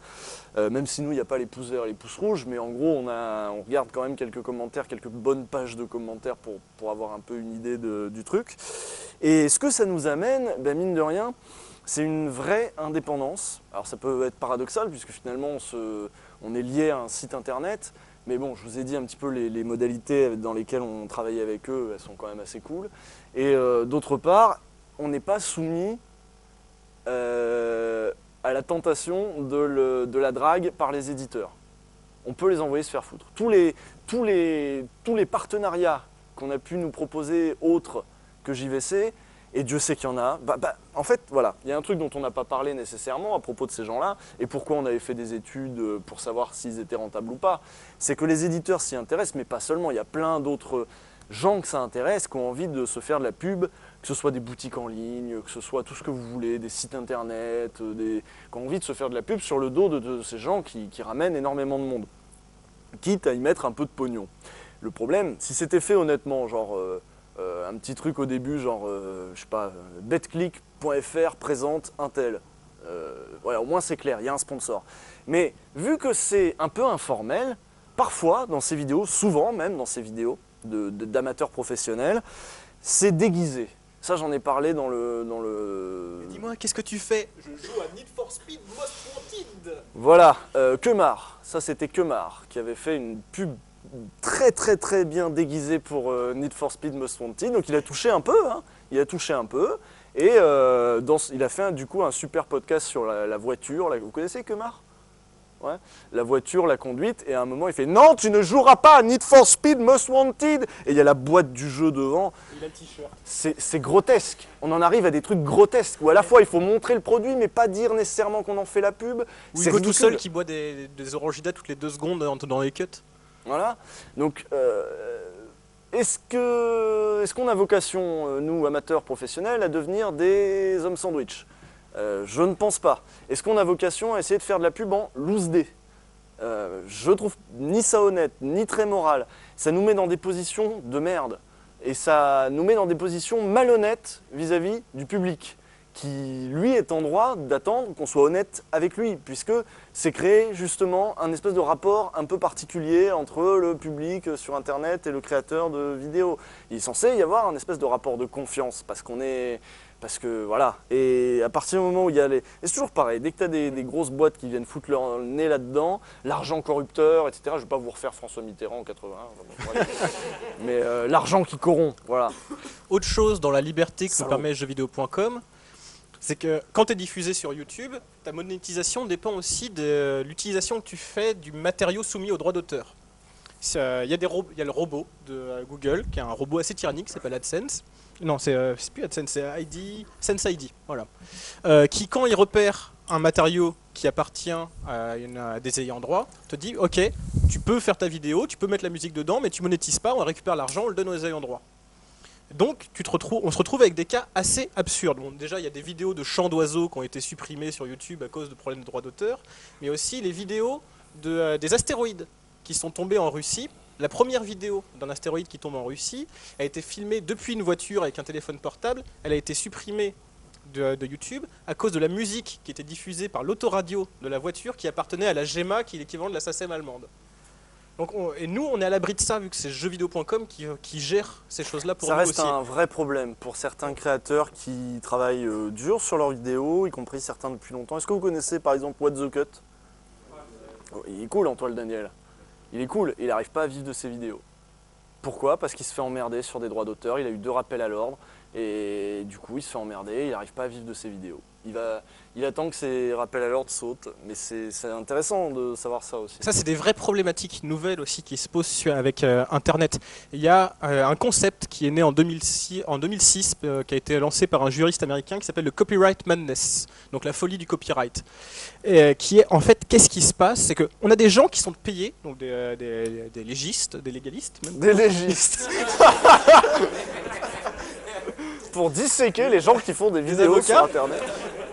même si nous, il n'y a pas les pouces verts et les pouces rouges, mais en gros, on regarde quand même quelques commentaires, quelques bonnes pages de commentaires pour avoir un peu une idée du truc. Et ce que ça nous amène, ben mine de rien, c'est une vraie indépendance. Alors ça peut être paradoxal, puisque finalement, on est lié à un site internet. Mais bon, je vous ai dit un petit peu les modalités dans lesquelles on travaille avec eux, elles sont quand même assez cool. Et d'autre part, on n'est pas soumis à la tentation de la drague par les éditeurs. On peut les envoyer se faire foutre. Tous les partenariats qu'on a pu nous proposer autres que JVC, et Dieu sait qu'il y en a, en fait, voilà, il y a un truc dont on n'a pas parlé nécessairement à propos de ces gens-là, et pourquoi on avait fait des études pour savoir s'ils étaient rentables ou pas, c'est que les éditeurs s'y intéressent, mais pas seulement, il y a plein d'autres gens que ça intéresse, qui ont envie de se faire de la pub, que ce soit des boutiques en ligne, que ce soit tout ce que vous voulez, des sites internet, qui ont envie de se faire de la pub sur le dos de ces gens qui ramènent énormément de monde, quitte à y mettre un peu de pognon. Le problème, si c'était fait honnêtement, genre un petit truc au début, genre, je sais pas, betclick.fr présente Intel. Voilà, au moins c'est clair, il y a un sponsor. Mais vu que c'est un peu informel, parfois dans ces vidéos, souvent même dans ces vidéos d'amateurs professionnels, c'est déguisé. Ça, j'en ai parlé dans le... Dis-moi, qu'est-ce que tu fais? Je joue à Need for Speed Most Wanted. Voilà, Kemar. Ça, c'était Kemar qui avait fait une pub très bien déguisée pour Need for Speed Most Wanted. Donc il a touché un peu, hein. Il a touché un peu. Et il a fait du coup un super podcast sur la voiture. Vous connaissez Kemar? Ouais. La voiture, la conduite, et à un moment il fait « Non, tu ne joueras pas à Need for Speed Most Wanted !» Et il y a la boîte du jeu devant. Il a le t-shirt. C'est grotesque. On en arrive à des trucs grotesques, où à la fois il faut montrer le produit, mais pas dire nécessairement qu'on en fait la pub. Ou Hugo tout seul qui boit des Orangina toutes les 2 secondes dans les cuts. Voilà. Donc, est-ce qu'on a vocation, nous, amateurs professionnels, à devenir des hommes sandwich? Je ne pense pas. Est-ce qu'on a vocation à essayer de faire de la pub en loose day? Je trouve ni ça honnête, ni très moral. Ça nous met dans des positions de merde. Et ça nous met dans des positions malhonnêtes vis-à-vis du public, qui lui est en droit d'attendre qu'on soit honnête avec lui, puisque c'est créé justement un espèce de rapport un peu particulier entre le public sur Internet et le créateur de vidéos. Il est censé y avoir un espèce de rapport de confiance, parce que voilà, et à partir du moment où il y a les... Et c'est toujours pareil, dès que tu as des grosses boîtes qui viennent foutre leur nez là-dedans, l'argent corrupteur, etc. Je ne vais pas vous refaire François Mitterrand en 81, mais l'argent qui corrompt, voilà. Autre chose dans la liberté que nous Salaud. permet jeuxvideo.com, c'est que quand tu es diffusé sur YouTube, ta monétisation dépend aussi de l'utilisation que tu fais du matériau soumis aux droits d'auteur. Il y a le robot de Google, qui est un robot assez tyrannique, qui s'appelle AdSense. Non, c'est plus AdSense, c'est Sense ID, voilà. Qui, quand il repère un matériau qui appartient à des ayants droit, te dit « Ok, tu peux faire ta vidéo, tu peux mettre la musique dedans, mais tu monétises pas, on récupère l'argent, on le donne aux ayants droit. » Donc, on se retrouve avec des cas assez absurdes. Bon, déjà, il y a des vidéos de chants d'oiseaux qui ont été supprimées sur YouTube à cause de problèmes de droits d'auteur, mais aussi les vidéos des astéroïdes qui sont tombés en Russie. La première vidéo d'un astéroïde qui tombe en Russie a été filmée depuis une voiture avec un téléphone portable. Elle a été supprimée de YouTube à cause de la musique qui était diffusée par l'autoradio de la voiture qui appartenait à la GEMA, qui est l'équivalent de la SACEM allemande. Donc et nous, on est à l'abri de ça, vu que c'est jeuxvideo.com qui gère ces choses-là pour Ça nous reste aussi. un vrai problème pour certains créateurs qui travaillent dur sur leurs vidéos, y compris certains depuis longtemps. Est-ce que vous connaissez par exemple What the Cut? Oh, il est cool, Antoine Daniel. Il est cool, il n'arrive pas à vivre de ses vidéos. Pourquoi? Parce qu'il se fait emmerder sur des droits d'auteur, il a eu 2 rappels à l'ordre, et du coup il se fait emmerder, il n'arrive pas à vivre de ses vidéos. Il attend que ces rappels à l'ordre sautent, mais c'est intéressant de savoir ça aussi. Ça, c'est des vraies problématiques nouvelles aussi qui se posent avec Internet. Il y a un concept qui est né en 2006 qui a été lancé par un juriste américain qui s'appelle le copyright madness, donc la folie du copyright. Qui est en fait, qu'est-ce qui se passe? C'est qu'on a des gens qui sont payés, donc des légistes, des légalistes même. Des légistes pour disséquer les gens qui font des vidéos avocats sur Internet.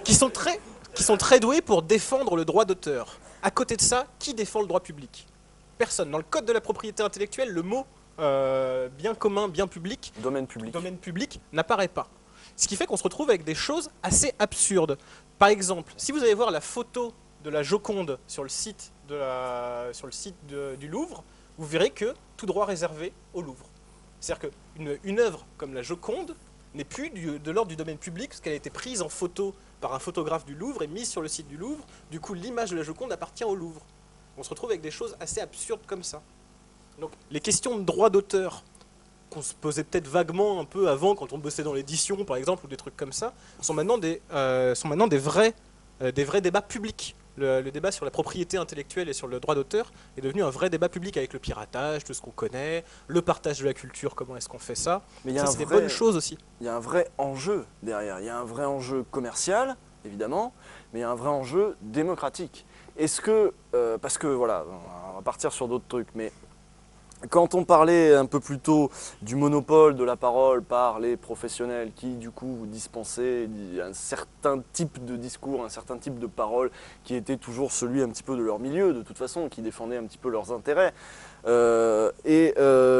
qui sont très doués pour défendre le droit d'auteur. À côté de ça, qui défend le droit public? Personne. Dans le code de la propriété intellectuelle, le mot bien commun, bien public, Domaine public. n'apparaît pas. Ce qui fait qu'on se retrouve avec des choses assez absurdes. Par exemple, si vous allez voir la photo de la Joconde sur le site, du Louvre, vous verrez que tout droit réservé au Louvre. C'est-à-dire qu'une œuvre comme la Joconde n'est plus de l'ordre du domaine public parce qu'elle a été prise en photo par un photographe du Louvre et mise sur le site du Louvre. Du coup, l'image de la Joconde appartient au Louvre. On se retrouve avec des choses assez absurdes comme ça. Donc, les questions de droit d'auteur qu'on se posait peut-être vaguement un peu avant quand on bossait dans l'édition, par exemple, ou des trucs comme ça, sont maintenant des vrais débats publics. Le débat sur la propriété intellectuelle et sur le droit d'auteur est devenu un vrai débat public avec le piratage, tout ce qu'on connaît, le partage de la culture, comment est-ce qu'on fait ça. Mais il y a Ça, c'est des bonnes choses aussi. Il y a un vrai enjeu derrière. Il y a un vrai enjeu commercial, évidemment, mais il y a un vrai enjeu démocratique. Est-ce que, parce que voilà, on va partir sur d'autres trucs, mais quand on parlait un peu plus tôt du monopole de la parole par les professionnels qui, du coup, vous dispensaient un certain type de discours, un certain type de parole qui était toujours celui un petit peu de leur milieu, de toute façon, qui défendait un petit peu leurs intérêts.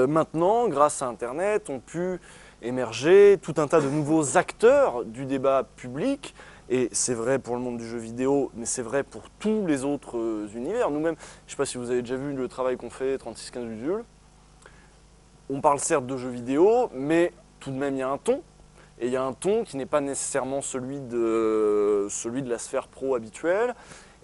Maintenant, grâce à Internet, ont pu émerger tout un tas de nouveaux acteurs du débat public. Et c'est vrai pour le monde du jeu vidéo, mais c'est vrai pour tous les autres univers. Nous-mêmes, je ne sais pas si vous avez déjà vu le travail qu'on fait 3615 Usul. On parle certes de jeux vidéo, mais tout de même il y a un ton. Et il y a un ton qui n'est pas nécessairement celui de la sphère pro habituelle.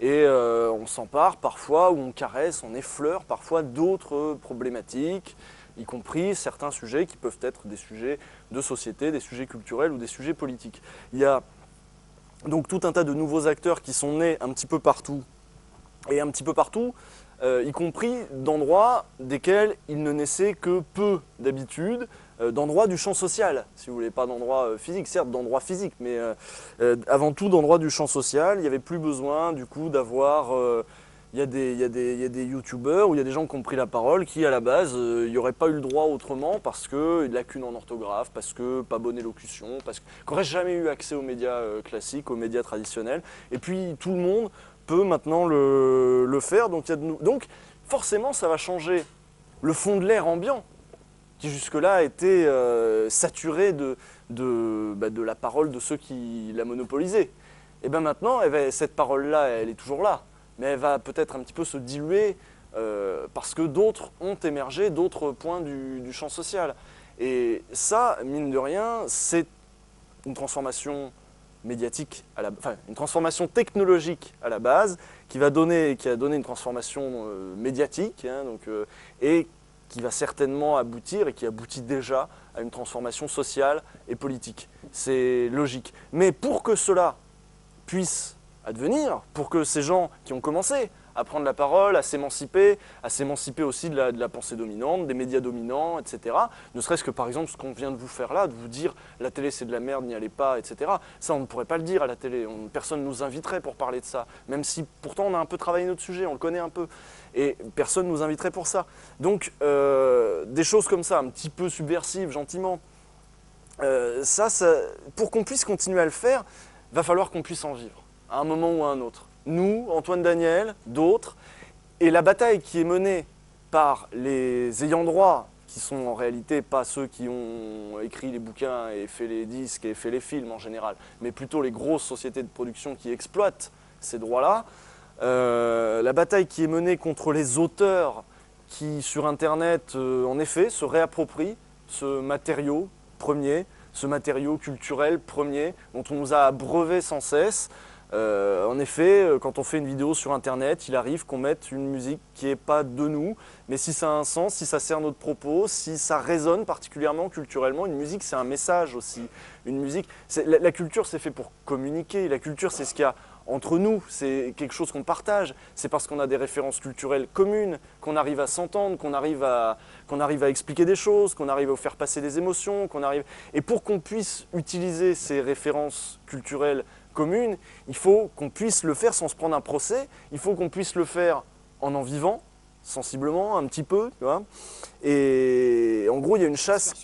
Et on s'empare parfois, ou on caresse, on effleure parfois d'autres problématiques, y compris certains sujets qui peuvent être des sujets de société, des sujets culturels ou des sujets politiques. Il y a donc tout un tas de nouveaux acteurs qui sont nés un petit peu partout, et un petit peu partout, y compris d'endroits desquels ils ne naissaient que peu d'habitude, d'endroits du champ social, si vous voulez, pas d'endroits physiques, certes d'endroits physiques, mais avant tout d'endroits du champ social. Il n'y avait plus besoin du coup d'avoir... Il y a des youtubeurs ou il y a des gens qui ont pris la parole qui, à la base, il n'y aurait pas eu le droit autrement parce que lacune en orthographe, parce que pas bonne élocution, parce qu'on n'aurait jamais eu accès aux médias classiques, aux médias traditionnels. Et puis tout le monde peut maintenant le faire. Donc forcément, ça va changer le fond de l'air ambiant qui jusque-là était saturé de de la parole de ceux qui la monopolisaient. Et bien maintenant, cette parole-là, elle est toujours là, mais elle va peut-être un petit peu se diluer parce que d'autres ont émergé, d'autres points du champ social. Et ça, mine de rien, c'est une transformation médiatique, enfin une transformation technologique à la base, qui a donné une transformation médiatique, hein, et qui va certainement aboutir, et qui aboutit déjà, à une transformation sociale et politique. C'est logique. Mais pour que cela puisse advenir, pour que ces gens qui ont commencé à prendre la parole, à s'émanciper aussi de la pensée dominante, des médias dominants, etc. Ne serait-ce que par exemple ce qu'on vient de vous faire là, de vous dire la télé c'est de la merde, n'y allez pas, etc. Ça on ne pourrait pas le dire à la télé, personne ne nous inviterait pour parler de ça, même si pourtant on a un peu travaillé notre sujet, on le connaît un peu, et personne ne nous inviterait pour ça. Donc des choses comme ça, un petit peu subversives, gentiment, ça, pour qu'on puisse continuer à le faire, va falloir qu'on puisse en vivre, à un moment ou à un autre. Nous, Antoine Daniel, d'autres, et la bataille qui est menée par les ayants droit, qui sont en réalité pas ceux qui ont écrit les bouquins et fait les disques et fait les films en général, mais plutôt les grosses sociétés de production qui exploitent ces droits-là, la bataille qui est menée contre les auteurs qui, sur Internet, en effet, se réapproprient ce matériau premier, ce matériau culturel premier, dont on nous a abreuvé sans cesse. En effet, quand on fait une vidéo sur Internet, il arrive qu'on mette une musique qui n'est pas de nous, mais si ça a un sens, si ça sert notre propos, si ça résonne particulièrement culturellement, une musique c'est un message aussi. Une musique, la culture c'est fait pour communiquer, la culture c'est ce qu'il y a entre nous, c'est quelque chose qu'on partage, c'est parce qu'on a des références culturelles communes, qu'on arrive à s'entendre, qu'on arrive à expliquer des choses, qu'on arrive à faire passer des émotions, Et pour qu'on puisse utiliser ces références culturelles communes, il faut qu'on puisse le faire sans se prendre un procès, il faut qu'on puisse le faire en vivant, sensiblement, un petit peu, tu vois. Et en gros, il y a une chasse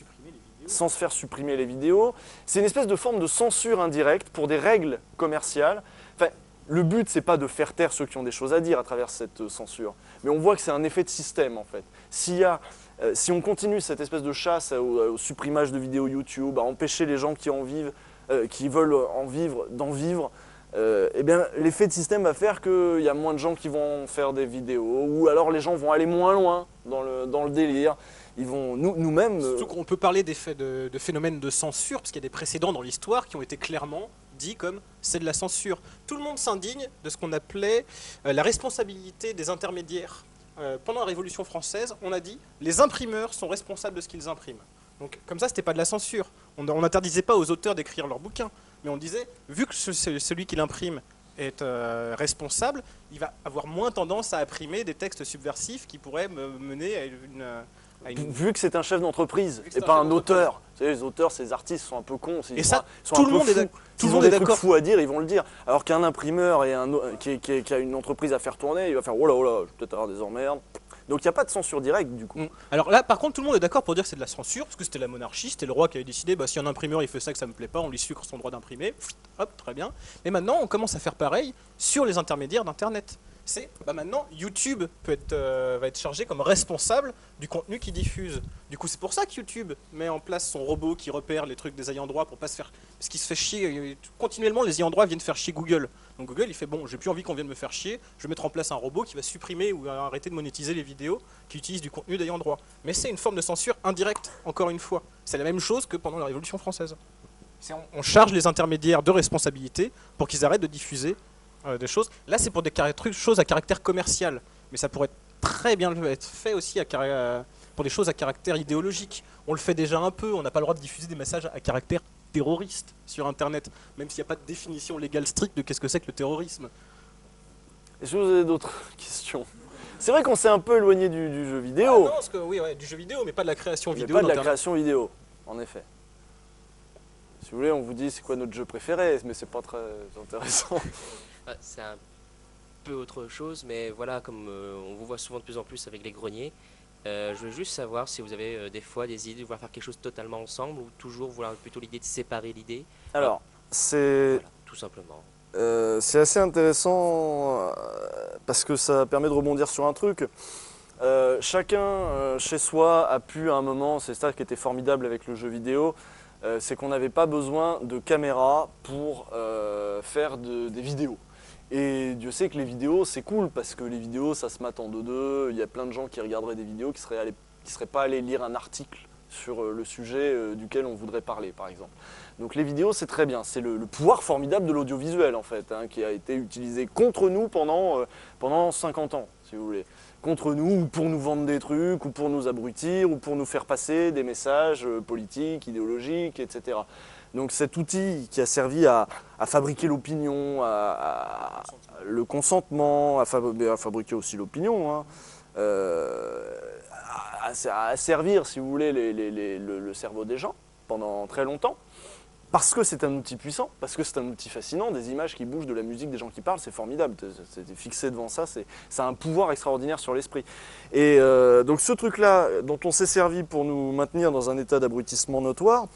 sans se faire supprimer les vidéos. C'est une espèce de forme de censure indirecte pour des règles commerciales. Enfin, le but, c'est pas de faire taire ceux qui ont des choses à dire à travers cette censure, mais on voit que c'est un effet de système, en fait. Si on continue cette espèce de chasse au supprimage de vidéos YouTube, à empêcher les gens qui en vivent, qui veulent en vivre, d'en vivre, eh bien, l'effet de système va faire qu'il y a moins de gens qui vont faire des vidéos, ou alors les gens vont aller moins loin dans le délire. Ils vont nous-mêmes. Surtout qu'on peut parler d'effets de phénomènes de censure, parce qu'il y a des précédents dans l'histoire qui ont été clairement dit comme c'est de la censure. Tout le monde s'indigne de ce qu'on appelait la responsabilité des intermédiaires. Pendant la Révolution française, on a dit les imprimeurs sont responsables de ce qu'ils impriment. Donc comme ça, c'était pas de la censure. On n'interdisait pas aux auteurs d'écrire leurs bouquins, mais on disait, vu que celui qui l'imprime est responsable, il va avoir moins tendance à imprimer des textes subversifs qui pourraient mener à une... Vu que c'est un chef d'entreprise et pas un auteur. Vous savez, les auteurs, ces artistes sont un peu cons. Et ça, sont tout le monde est d'accord. Ils ont des trucs fous à dire, ils vont le dire. Alors qu'un imprimeur qui a une entreprise à faire tourner, il va faire oh là, je vais peut-être avoir des emmerdes. Donc il n'y a pas de censure directe du coup. Alors là, par contre, tout le monde est d'accord pour dire que c'est de la censure, parce que c'était la monarchie, c'était le roi qui avait décidé, si un imprimeur il fait ça que ça me plaît pas, on lui sucre son droit d'imprimer. Hop, très bien. Mais maintenant, on commence à faire pareil sur les intermédiaires d'Internet. Maintenant, YouTube va être chargé comme responsable du contenu qu'il diffuse. Du coup, c'est pour ça que YouTube met en place son robot qui repère les trucs des ayants droit pour pas se faire... Parce qu'il se fait chier, continuellement les ayants droit viennent faire chier Google. Donc Google, il fait bon, j'ai plus envie qu'on vienne me faire chier, je vais mettre en place un robot qui va supprimer ou arrêter de monétiser les vidéos qui utilisent du contenu d'ayants droit. Mais c'est une forme de censure indirecte, encore une fois. C'est la même chose que pendant la Révolution française. On charge les intermédiaires de responsabilité pour qu'ils arrêtent de diffuser des choses. Là, c'est pour des choses à caractère commercial, mais ça pourrait très bien être fait aussi pour des choses à caractère idéologique. On le fait déjà un peu, on n'a pas le droit de diffuser des messages à caractère terroriste sur Internet, même s'il n'y a pas de définition légale stricte de qu'est-ce que c'est que le terrorisme. Est-ce que vous avez d'autres questions? C'est vrai qu'on s'est un peu éloigné du jeu vidéo. Non, parce que, oui, du jeu vidéo, mais pas de la création vidéo. Pas de la création vidéo, en effet. Si vous voulez, on vous dit c'est quoi notre jeu préféré, mais c'est pas très intéressant. C'est un peu autre chose, mais voilà, comme on vous voit souvent de plus en plus avec les greniers, je veux juste savoir si vous avez des fois des idées de vouloir faire quelque chose totalement ensemble ou toujours vouloir plutôt l'idée de séparer l'idée. Alors, c'est... Voilà, tout simplement. C'est assez intéressant parce que ça permet de rebondir sur un truc. Chacun chez soi a pu à un moment, c'est ça qui était formidable avec le jeu vidéo, c'est qu'on n'avait pas besoin de caméra pour faire des vidéos. Et Dieu sait que les vidéos, c'est cool, parce que les vidéos, ça se mate en 2-2. Il y a plein de gens qui regarderaient des vidéos qui seraient pas allés lire un article sur le sujet duquel on voudrait parler, par exemple. Donc les vidéos, c'est très bien. C'est le pouvoir formidable de l'audiovisuel, en fait, hein, qui a été utilisé contre nous pendant 50 ans, si vous voulez. Contre nous, ou pour nous vendre des trucs, ou pour nous abrutir, ou pour nous faire passer des messages politiques, idéologiques, etc. Donc cet outil qui a servi à fabriquer l'opinion, le consentement, à fabriquer aussi l'opinion, hein, à servir, si vous voulez, le cerveau des gens pendant très longtemps. Parce que c'est un outil puissant, parce que c'est un outil fascinant, des images qui bougent, de la musique, des gens qui parlent, c'est formidable. C'est fixé devant ça, ça a un pouvoir extraordinaire sur l'esprit. Et donc ce truc-là, dont on s'est servi pour nous maintenir dans un état d'abrutissement notoire,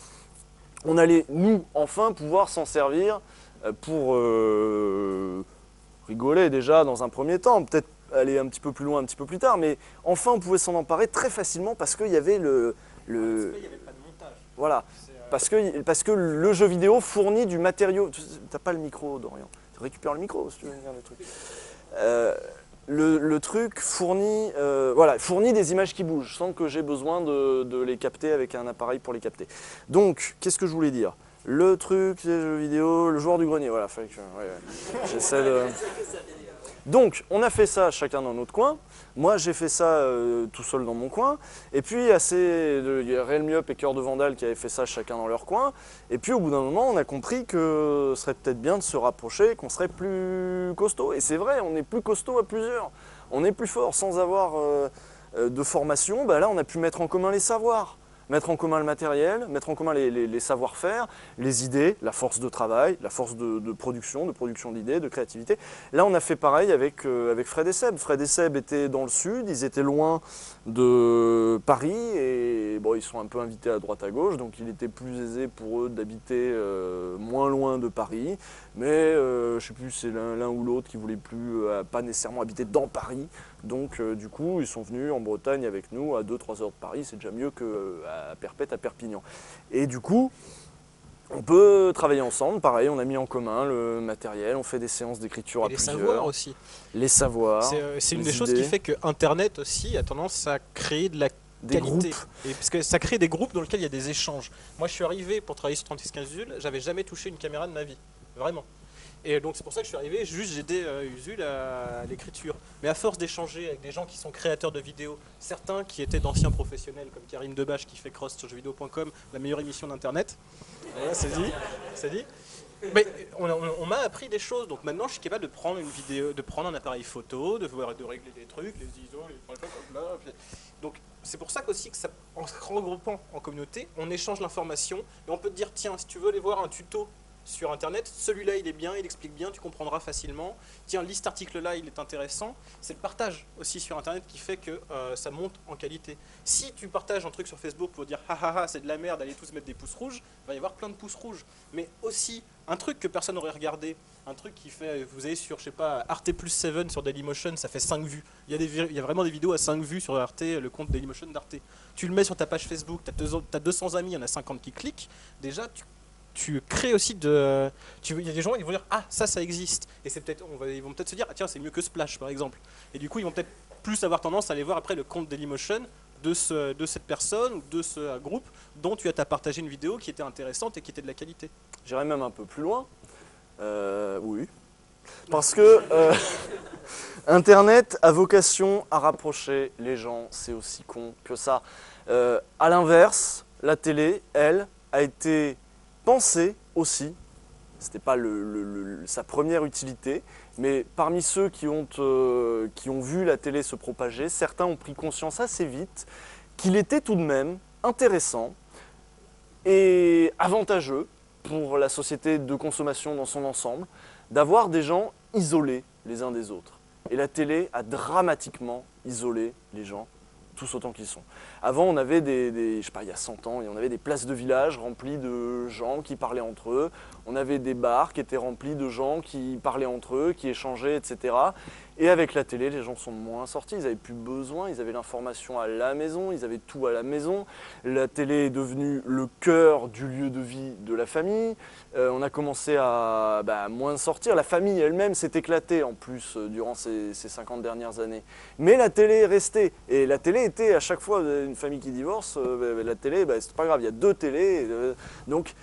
on allait, nous, enfin, pouvoir s'en servir pour rigoler déjà dans un premier temps, peut-être aller un petit peu plus loin un petit peu plus tard, mais enfin on pouvait s'en emparer très facilement parce qu'il y avait Parce qu'il n'y avait pas de montage. Voilà. Parce que le jeu vidéo fournit du matériau. T'as pas le micro, Dorian. Tu récupères le micro si tu veux dire le truc. Le truc fournit, fournit des images qui bougent sans que j'ai besoin de les capter avec un appareil pour les capter. Donc, qu'est-ce que je voulais dire? Le truc, les jeux vidéo, le joueur du grenier. Voilà, j'essaie de. Donc, on a fait ça chacun dans notre coin. Moi, j'ai fait ça tout seul dans mon coin. Et puis, il y a Real Me Up et Cœur de Vandale qui avaient fait ça chacun dans leur coin. Et puis, au bout d'un moment, on a compris que ce serait peut-être bien de se rapprocher, qu'on serait plus costaud. Et c'est vrai, on est plus costaud à plusieurs. On est plus fort sans avoir de formation. Bah, là, on a pu mettre en commun les savoirs. Mettre en commun le matériel, mettre en commun les savoir-faire, les idées, la force de travail, la force de production d'idées, de créativité. Là, on a fait pareil avec Fred et Seb. Fred et Seb étaient dans le sud, ils étaient loin de Paris et bon, ils sont un peu invités à droite à gauche, donc il était plus aisé pour eux d'habiter moins loin de Paris. Mais je ne sais plus, c'est l'un ou l'autre qui voulait plus, pas nécessairement habiter dans Paris. Donc du coup, ils sont venus en Bretagne avec nous à 2-3 heures de Paris, c'est déjà mieux qu'à Perpète, à Perpignan. Et du coup, on peut travailler ensemble, pareil, on a mis en commun le matériel, on fait des séances d'écriture à plusieurs. Les savoirs aussi. Les savoirs. C'est une des choses qui fait que Internet aussi a tendance à créer de la des qualité. groupes. Et parce que ça crée des groupes dans lesquels il y a des échanges. Moi, je suis arrivé pour travailler sur 3615 Usul, j'avais jamais touché une caméra de ma vie, vraiment. Et donc c'est pour ça que je suis arrivé, juste j'aidais Usul à l'écriture. Mais à force d'échanger avec des gens qui sont créateurs de vidéos, certains qui étaient d'anciens professionnels comme Karim Debache qui fait Cross sur jeuxvideo.com, la meilleure émission d'internet, voilà, c'est dit. Mais on m'a appris des choses, donc maintenant je suis capable de prendre une vidéo, de prendre un appareil photo, de régler des trucs, les ISO, donc c'est pour ça qu'aussi que ça, en se regroupant en communauté, on échange l'information et on peut te dire tiens, si tu veux aller voir un tuto sur internet, celui-là il est bien, il explique bien, tu comprendras facilement. Tiens, lis cet article-là, il est intéressant. C'est le partage aussi sur internet qui fait que ça monte en qualité. Si tu partages un truc sur Facebook pour dire ah ah ah c'est de la merde, allez tous mettre des pouces rouges, il va y avoir plein de pouces rouges. Mais aussi un truc que personne n'aurait regardé, un truc qui fait, vous avez sur je sais pas Arte plus 7 sur Dailymotion, ça fait 5 vues. Il y a vraiment des vidéos à 5 vues sur Arte, le compte Dailymotion d'Arte. Tu le mets sur ta page Facebook, tu as 200 amis, il y en a 50 qui cliquent. Déjà tu crées aussi il y a des gens qui vont dire ah ça existe et c'est peut-être ils vont peut-être se dire ah, tiens c'est mieux que Splash par exemple et du coup ils vont peut-être plus avoir tendance à aller voir après le compte Dailymotion de cette personne ou de ce groupe dont tu as partagé une vidéo qui était intéressante et qui était de la qualité. J'irais même un peu plus loin. Oui. Parce que Internet a vocation à rapprocher les gens, c'est aussi con que ça. À l'inverse, la télé, elle, a été pensée aussi, c'était pas sa première utilité, mais parmi ceux qui ont vu la télé se propager, certains ont pris conscience assez vite qu'il était tout de même intéressant et avantageux pour la société de consommation dans son ensemble d'avoir des gens isolés les uns des autres. Et la télé a dramatiquement isolé les gens, tous autant qu'ils sont. Avant, on avait je sais pas, il y a 100 ans, on avait des places de village remplies de gens qui parlaient entre eux. On avait des bars qui étaient remplis de gens qui parlaient entre eux, qui échangeaient, etc. Et avec la télé, les gens sont moins sortis, ils n'avaient plus besoin, ils avaient l'information à la maison, ils avaient tout à la maison. La télé est devenue le cœur du lieu de vie de la famille. On a commencé à moins sortir. La famille elle-même s'est éclatée en plus durant ces 50 dernières années. Mais la télé est restée. Et la télé était à chaque fois une famille qui divorce, la télé, c'est pas grave, il y a 2 télés. Donc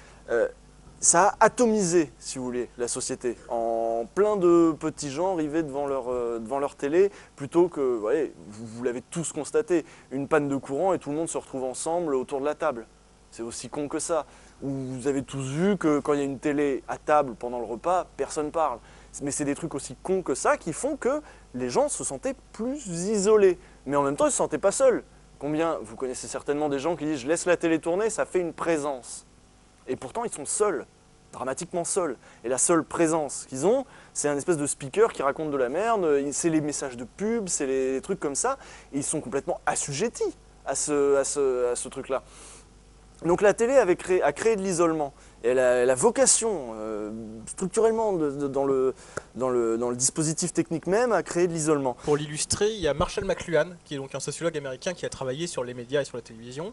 ça a atomisé, si vous voulez, la société, en plein de petits gens rivés devant leur télé, plutôt que, vous voyez, vous l'avez tous constaté, une panne de courant et tout le monde se retrouve ensemble autour de la table. C'est aussi con que ça. Ou vous avez tous vu que quand il y a une télé à table pendant le repas, personne parle. Mais c'est des trucs aussi cons que ça qui font que les gens se sentaient plus isolés. Mais en même temps, ils ne se sentaient pas seuls. Combien, vous connaissez certainement des gens qui disent « je laisse la télé tourner, ça fait une présence ». Et pourtant, ils sont seuls, dramatiquement seuls. Et la seule présence qu'ils ont, c'est un espèce de speaker qui raconte de la merde, c'est les messages de pub, c'est les trucs comme ça. Et ils sont complètement assujettis à ce truc-là. Donc la télé a créé de l'isolement. Et elle a vocation, structurellement, dans le dispositif technique même, à créer de l'isolement. Pour l'illustrer, il y a Marshall McLuhan, qui est donc un sociologue américain qui a travaillé sur les médias et sur la télévision,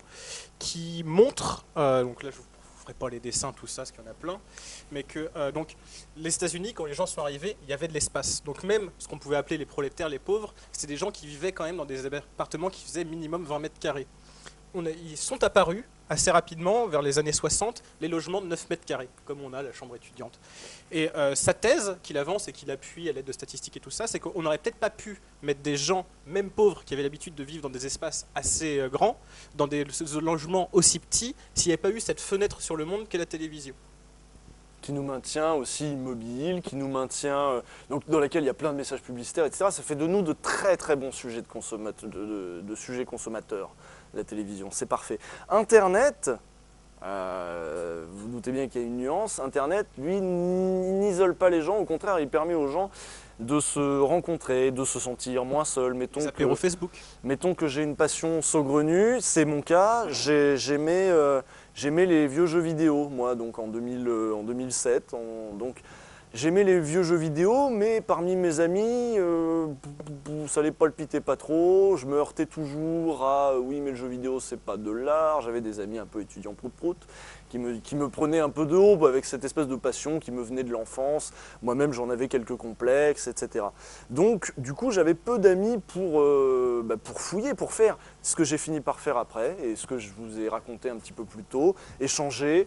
qui montre, donc là je vous ferai pas les dessins, tout ça, parce qu'il y en a plein, mais que donc les États-Unis, quand les gens sont arrivés, il y avait de l'espace. Donc même ce qu'on pouvait appeler les prolétaires, les pauvres, c'était des gens qui vivaient quand même dans des appartements qui faisaient minimum 20 mètres carrés. Ils sont apparus assez rapidement, vers les années 60, les logements de 9 mètres carrés, comme on a la chambre étudiante. Et sa thèse qu'il avance et qu'il appuie à l'aide de statistiques et tout ça, c'est qu'on n'aurait peut-être pas pu mettre des gens, même pauvres, qui avaient l'habitude de vivre dans des espaces assez grands, dans des logements aussi petits, s'il n'y avait pas eu cette fenêtre sur le monde qu'est la télévision. Qui nous maintient aussi immobiles, qui nous maintient, donc dans laquelle il y a plein de messages publicitaires, etc. Ça fait de nous de très très bons sujets de sujets consommateurs, la télévision, c'est parfait. Internet, vous doutez bien qu'il y a une nuance, Internet, lui, n'isole pas les gens, au contraire, il permet aux gens de se rencontrer, de se sentir moins seuls. Mettons que j'ai une passion saugrenue, c'est mon cas, j'aimais les vieux jeux vidéo, moi, donc en 2007. Donc j'aimais les vieux jeux vidéo, mais parmi mes amis, ça les palpitait pas trop. Je me heurtais toujours à oui, mais le jeu vidéo, c'est pas de l'art. J'avais des amis un peu étudiants prout-prout qui me prenaient un peu de haut avec cette espèce de passion qui me venait de l'enfance. Moi-même, j'en avais quelques complexes, etc. Donc, du coup, j'avais peu d'amis pour fouiller, pour faire ce que j'ai fini par faire après et ce que je vous ai raconté un petit peu plus tôt, échanger,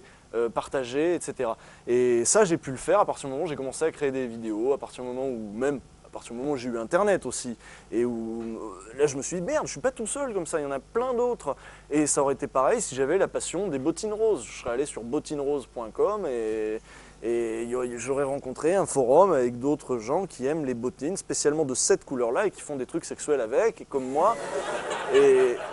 partager, etc. Et ça, j'ai pu le faire à partir du moment où j'ai commencé à créer des vidéos, à partir du moment où j'ai eu Internet aussi, et où là je me suis dit merde, je suis pas tout seul comme ça, il y en a plein d'autres. Et ça aurait été pareil si j'avais la passion des bottines roses. Je serais allé sur bottineroses.com et j'aurais rencontré un forum avec d'autres gens qui aiment les bottines, spécialement de cette couleur-là, et qui font des trucs sexuels avec, et comme moi.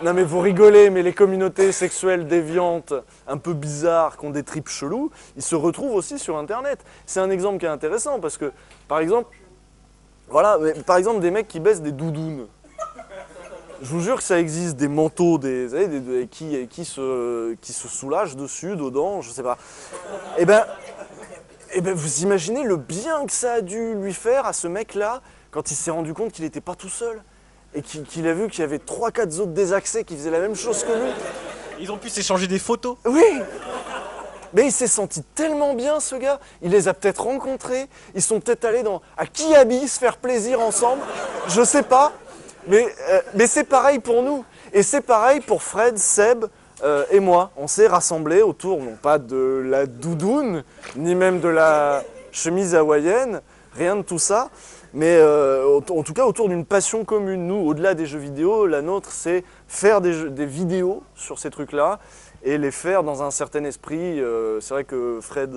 Non mais vous rigolez, mais les communautés sexuelles déviantes, un peu bizarres, qui ont des tripes chelous, ils se retrouvent aussi sur Internet. C'est un exemple qui est intéressant, parce que, par exemple, des mecs qui baissent des doudounes. Je vous jure que ça existe, des manteaux, qui se soulagent dessus, dedans, je sais pas. Eh ben, vous imaginez le bien que ça a dû lui faire à ce mec-là quand il s'est rendu compte qu'il n'était pas tout seul et qu'il a vu qu'il y avait 3-4 autres désaxés qui faisaient la même chose que lui. Ils ont pu s'échanger des photos. Oui. Mais il s'est senti tellement bien, ce gars. Il les a peut-être rencontrés. Ils sont peut-être allés à Kiabi se faire plaisir ensemble. Je sais pas. Mais c'est pareil pour nous. Et c'est pareil pour Fred, Seb et moi. On s'est rassemblés autour, non pas de la doudoune, ni même de la chemise hawaïenne, rien de tout ça. Mais en tout cas autour d'une passion commune. Nous, au-delà des jeux vidéo, la nôtre, c'est faire des vidéos sur ces trucs-là et les faire dans un certain esprit. C'est vrai que Fred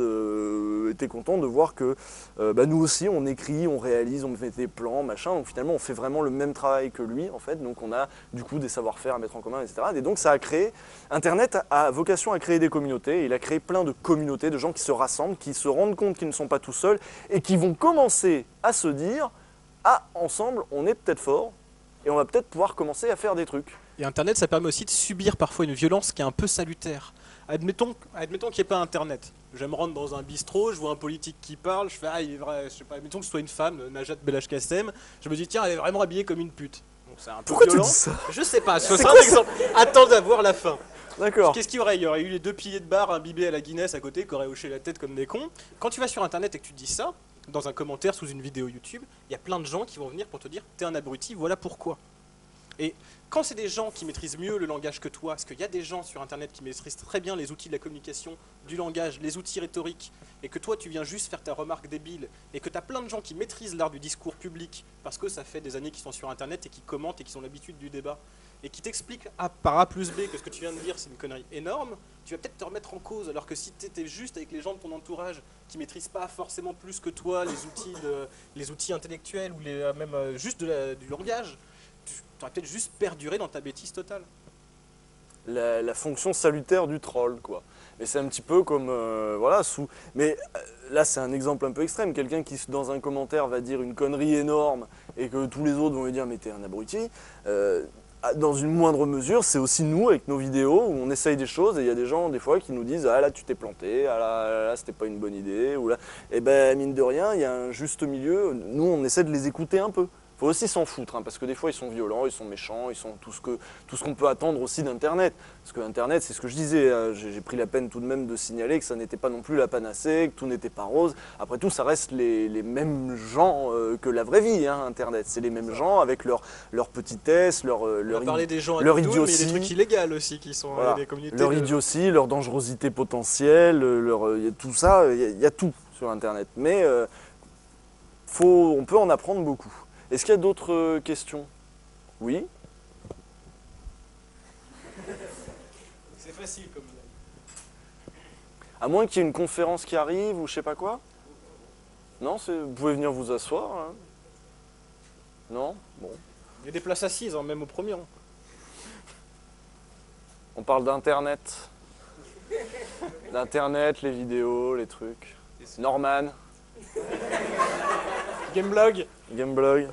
était content de voir que nous aussi, on écrit, on réalise, on met des plans, machin. Donc finalement, on fait vraiment le même travail que lui, en fait. Donc on a du coup des savoir-faire à mettre en commun, etc. Et donc ça a créé... Internet a vocation à créer des communautés. Il a créé plein de communautés, de gens qui se rassemblent, qui se rendent compte qu'ils ne sont pas tout seuls et qui vont commencer à se dire « Ah, ensemble, on est peut-être fort et on va peut-être pouvoir commencer à faire des trucs. » Et Internet, ça permet aussi de subir parfois une violence qui est un peu salutaire. Admettons qu'il n'y ait pas Internet. Je me rendre dans un bistrot, je vois un politique qui parle, je fais ah il est vrai, je sais pas, admettons que ce soit une femme, Najat Belhaj-Kassem, je me dis tiens elle est vraiment habillée comme une pute. Donc c'est un peu Pourquoi violent. tu dis ça? Je sais pas, c'est un exemple. Attends d'avoir la fin. D'accord. Qu'est-ce qu'il y aurait? Il y aurait eu les deux piliers de bar imbibés à la Guinness à côté qui auraient hoché la tête comme des cons. Quand tu vas sur Internet et que tu te dis ça, dans un commentaire sous une vidéo YouTube, il y a plein de gens qui vont venir pour te dire t'es un abruti, voilà pourquoi. Et quand c'est des gens qui maîtrisent mieux le langage que toi, parce qu'il y a des gens sur Internet qui maîtrisent très bien les outils de la communication, du langage, les outils rhétoriques, et que toi tu viens juste faire ta remarque débile, et que tu as plein de gens qui maîtrisent l'art du discours public, parce que ça fait des années qu'ils sont sur Internet et qui commentent et qui ont l'habitude du débat, et qui t'expliquent par A plus B que ce que tu viens de dire c'est une connerie énorme, tu vas peut-être te remettre en cause, alors que si tu étais juste avec les gens de ton entourage qui maîtrisent pas forcément plus que toi les outils intellectuels ou même juste du langage, tu aurais peut-être juste perduré dans ta bêtise totale. La fonction salutaire du troll, quoi. Mais c'est un petit peu comme, voilà, Mais là, c'est un exemple un peu extrême. Quelqu'un qui, dans un commentaire, va dire une connerie énorme et que tous les autres vont lui dire « mais t'es un abruti », dans une moindre mesure, c'est aussi nous, avec nos vidéos, où on essaye des choses et il y a des gens, des fois, qui nous disent « ah là, tu t'es planté, ah là, c'était pas une bonne idée », ou là, et ben, mine de rien, il y a un juste milieu. Nous, on essaie de les écouter un peu. Faut aussi s'en foutre, hein, parce que des fois ils sont violents, ils sont méchants, ils sont tout ce qu'on peut attendre aussi d'Internet. Parce que Internet, c'est ce que je disais, j'ai pris la peine tout de même de signaler que ça n'était pas non plus la panacée, que tout n'était pas rose. Après tout, ça reste les mêmes gens que la vraie vie, hein, Internet. C'est les mêmes gens avec leur petitesse, On a parlé des gens à leur Doudou, mais il y a idiotie. des trucs illégaux aussi qui sont Voilà. des communautés. Leur idiotie, leur dangerosité potentielle, tout ça, il y a tout sur Internet. Mais on peut en apprendre beaucoup. Est-ce qu'il y a d'autres questions? Oui? C'est facile comme ça. À moins qu'il y ait une conférence qui arrive ou je sais pas quoi? Non, vous pouvez venir vous asseoir. Hein. Non? Bon. Il y a des places assises, hein, même au premier rang. On parle d'Internet. D'Internet, les vidéos, les trucs. Norman, Gameblog. Gameblog.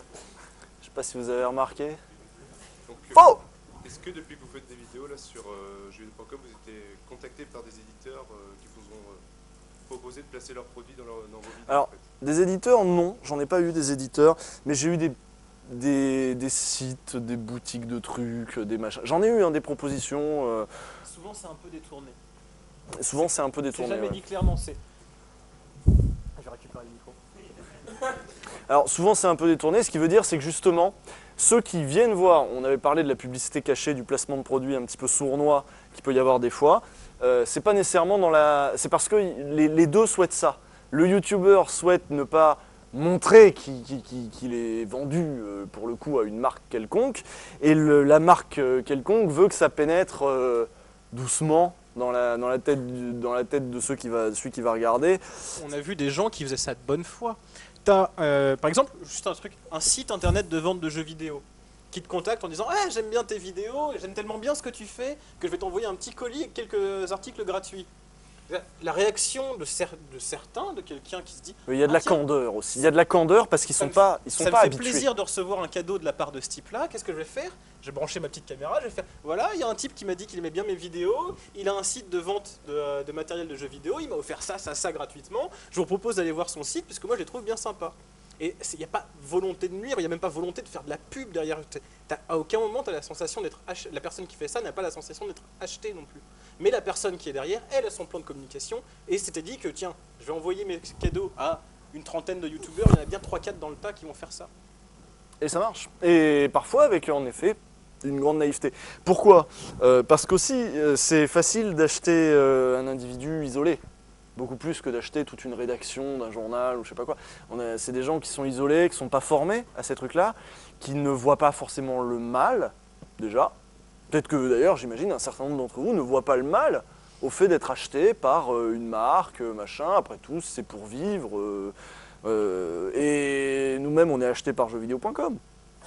Je sais pas si vous avez remarqué. Donc, Oh! est-ce que depuis que vous faites des vidéos là sur jeuxvideo.com, vous êtes contacté par des éditeurs qui vous ont proposé de placer leurs produits dans vos vidéos? Alors, en fait des éditeurs, non, j'en ai pas eu des éditeurs, mais j'ai eu des sites, des boutiques de trucs, des machins. J'en ai eu hein, des propositions. Souvent, c'est un peu détourné. Souvent, c'est un peu C'est détourné. jamais Ouais. dit clairement, c'est. Je vais récupérer le micro. Alors, souvent, c'est un peu détourné. Ce qui veut dire, c'est que justement, ceux qui viennent voir, on avait parlé de la publicité cachée, du placement de produits un petit peu sournois qu'il peut y avoir des fois. C'est pas nécessairement dans la. C'est parce que les deux souhaitent ça. Le youtubeur souhaite ne pas montrer qu'il est vendu pour le coup à une marque quelconque, et la marque quelconque veut que ça pénètre doucement dans la tête de celui qui va regarder. On a vu des gens qui faisaient ça de bonne foi. T'as, par exemple, juste un site internet de vente de jeux vidéo qui te contacte en disant hey, j'aime bien tes vidéos, j'aime tellement bien ce que tu fais que je vais t'envoyer un petit colis avec quelques articles gratuits. La réaction de certains, de quelqu'un qui se dit Mais il y a de la tiens, candeur aussi. Il y a de la candeur parce qu'ils ça sont me pas fait habitués. plaisir de recevoir un cadeau de la part de ce type-là. Qu'est-ce que je vais faire? Je vais brancher ma petite caméra, je vais faire voilà, il y a un type qui m'a dit qu'il aimait bien mes vidéos, il a un site de vente de matériel de jeux vidéo, il m'a offert ça gratuitement. Je vous propose d'aller voir son site puisque moi je les trouve bien sympas. Et il n'y a pas volonté de nuire, il n'y a même pas volonté de faire de la pub derrière. À aucun moment, tu as la sensation d'être la personne qui fait ça n'a pas la sensation d'être achetée non plus. Mais la personne qui est derrière, elle a son plan de communication et s'était dit que tiens, je vais envoyer mes cadeaux à une trentaine de youtubeurs, il y en a bien 3-4 dans le tas qui vont faire ça. Et ça marche. Et parfois avec en effet une grande naïveté. Pourquoi? Parce qu'aussi c'est facile d'acheter un individu isolé. Beaucoup plus que d'acheter toute une rédaction d'un journal ou je sais pas quoi. C'est des gens qui sont isolés, qui sont pas formés à ces trucs-là, qui ne voient pas forcément le mal, déjà. Peut-être que d'ailleurs, j'imagine, un certain nombre d'entre vous ne voient pas le mal au fait d'être acheté par une marque, machin. Après tout, c'est pour vivre. Et nous-mêmes, on est achetés par jeuxvideo.com.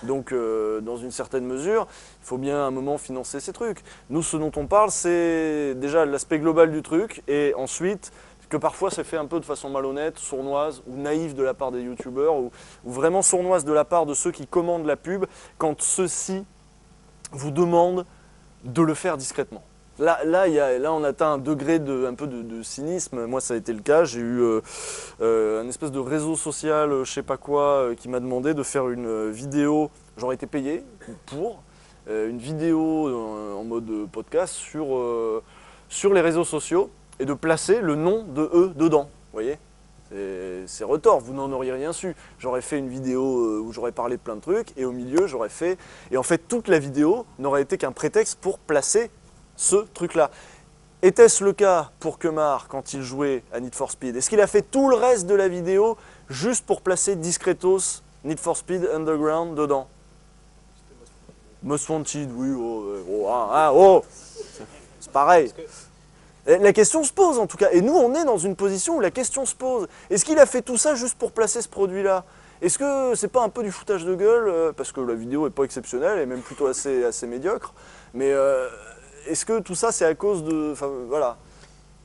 Donc, dans une certaine mesure, il faut bien à un moment financer ces trucs. Nous, ce dont on parle, c'est déjà l'aspect global du truc, et ensuite que parfois ça fait un peu de façon malhonnête, sournoise ou naïve de la part des youtubeurs, ou vraiment sournoise de la part de ceux qui commandent la pub, quand ceux-ci vous demande de le faire discrètement. Là, on atteint un degré un peu de cynisme. Moi, ça a été le cas. J'ai eu un espèce de réseau social, je sais pas quoi, qui m'a demandé de faire une vidéo. J'aurais été payé pour une vidéo en mode podcast sur les réseaux sociaux et de placer le nom de eux dedans. Vous voyez ? C'est retors, vous n'en auriez rien su. J'aurais fait une vidéo où j'aurais parlé de plein de trucs et au milieu j'aurais fait... Et en fait toute la vidéo n'aurait été qu'un prétexte pour placer ce truc-là. Était-ce le cas pour Kemar quand il jouait à Need for Speed? Est-ce qu'il a fait tout le reste de la vidéo juste pour placer discretos Need for Speed Underground dedans? Most Wanted, oui, c'est pareil. La question se pose en tout cas, et nous on est dans une position où la question se pose. Est-ce qu'il a fait tout ça juste pour placer ce produit-là? Est-ce que c'est pas un peu du foutage de gueule, parce que la vidéo est pas exceptionnelle, elle est même plutôt assez médiocre, mais est-ce que tout ça c'est à cause de... Enfin voilà.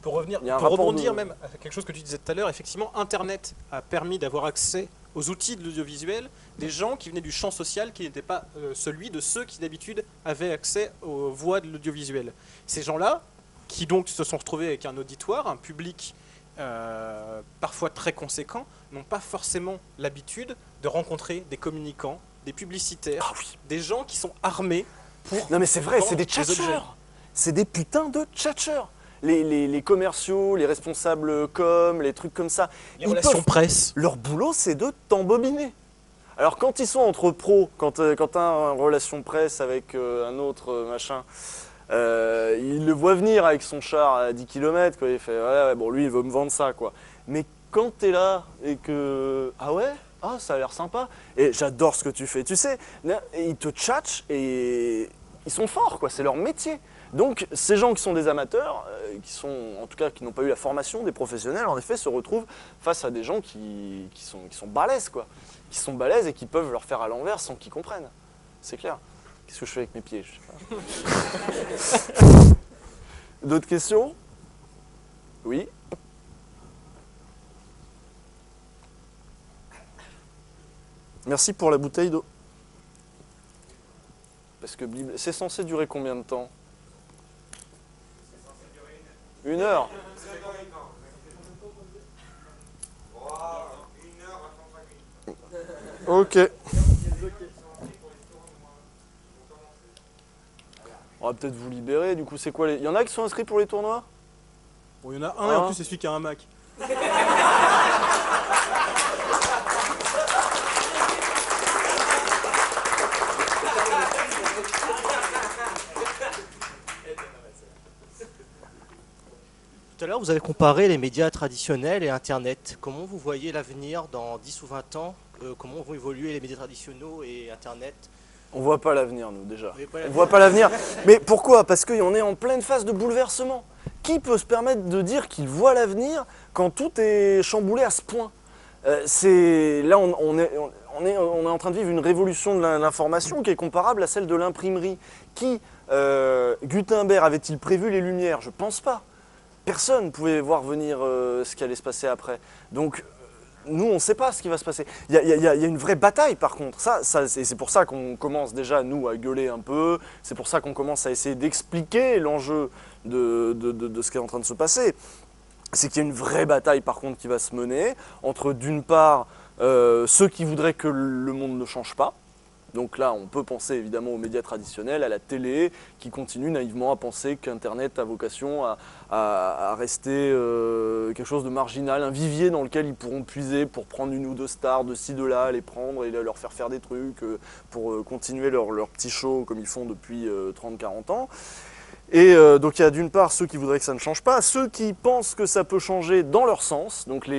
Pour rebondir même à quelque chose que tu disais tout à l'heure, effectivement Internet a permis d'avoir accès aux outils de l'audiovisuel des gens qui venaient du champ social qui n'était pas celui de ceux qui d'habitude avaient accès aux voix de l'audiovisuel. Ces gens-là, qui donc se sont retrouvés avec un auditoire, un public parfois très conséquent, n'ont pas forcément l'habitude de rencontrer des communicants, des publicitaires, des gens qui sont armés pour... Non mais c'est vrai, c'est des tchatcheurs. C'est des putains de tchatcheurs. Les commerciaux, les responsables com, les trucs comme ça. Les relations presse. Leur boulot, c'est de t'embobiner. Alors quand ils sont entre pros, quand tu as une relation presse avec un autre machin, il le voit venir avec son char à 10 km, quoi. Il fait ouais, bon lui il veut me vendre ça quoi. Mais quand tu es là et que ah ouais, ah ça a l'air sympa et j'adore ce que tu fais, tu sais, ils te tchatchent et ils sont forts quoi, c'est leur métier. Donc ces gens qui sont des amateurs, en tout cas qui n'ont pas eu la formation des professionnels, en effet se retrouvent face à des gens qui sont balèzes quoi, qui sont balèzes et qui peuvent leur faire à l'envers sans qu'ils comprennent. C'est clair. Qu'est-ce que je fais avec mes pieds? Je sais pas. D'autres questions? Oui. Merci pour la bouteille d'eau. Parce que c'est censé durer combien de temps? 1 heure. Ok. On va peut-être vous libérer, du coup c'est quoi les... Il y en a qui sont inscrits pour les tournois? Bon, il y en a un et en plus c'est celui qui a un Mac. Tout à l'heure, vous avez comparé les médias traditionnels et Internet. Comment vous voyez l'avenir dans 10 ou 20 ans? Comment vont évoluer les médias traditionnels et Internet? On voit pas l'avenir, nous, déjà. On voit pas l'avenir. Mais pourquoi? Parce qu'on est en pleine phase de bouleversement. Qui peut se permettre de dire qu'il voit l'avenir quand tout est chamboulé à ce point? Là, on est en train de vivre une révolution de l'information qui est comparable à celle de l'imprimerie. Gutenberg avait-il prévu les Lumières? Je pense pas. Personne ne pouvait voir venir ce qui allait se passer après. Donc, nous, on ne sait pas ce qui va se passer. Il y a une vraie bataille, par contre. C'est pour ça qu'on commence déjà, nous, à gueuler un peu. C'est pour ça qu'on commence à essayer d'expliquer l'enjeu de ce qui est en train de se passer. C'est qu'il y a une vraie bataille, par contre, qui va se mener entre, d'une part, ceux qui voudraient que le monde ne change pas. Donc là, on peut penser évidemment aux médias traditionnels, à la télé, qui continue naïvement à penser qu'Internet a vocation à rester quelque chose de marginal, un vivier dans lequel ils pourront puiser pour prendre 1 ou 2 stars de ci, de là, les prendre et leur faire des trucs pour continuer leur petit show comme ils font depuis 30-40 ans. Et donc il y a d'une part ceux qui voudraient que ça ne change pas, ceux qui pensent que ça peut changer dans leur sens, donc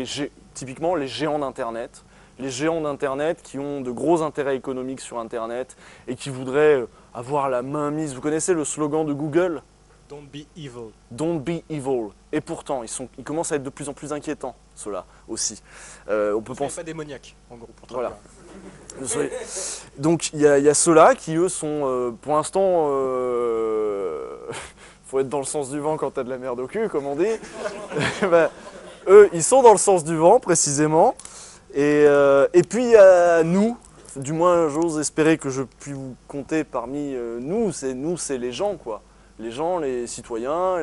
typiquement les géants d'Internet. Les géants d'Internet qui ont de gros intérêts économiques sur Internet et qui voudraient avoir la main mise. Vous connaissez le slogan de Google? Don't be evil. Don't be evil. Et pourtant, ils commencent à être de plus en plus inquiétants, ceux-là aussi. On peut penser... pas démoniaque, en gros, pour voilà. Donc il y a ceux-là qui, eux, sont pour l'instant... faut être dans le sens du vent quand t'as de la merde au cul, comme on dit. Eux, ils sont dans le sens du vent, précisément. Et puis il y a nous, du moins j'ose espérer que je puis vous compter parmi nous, c'est les gens quoi. Les gens, les citoyens,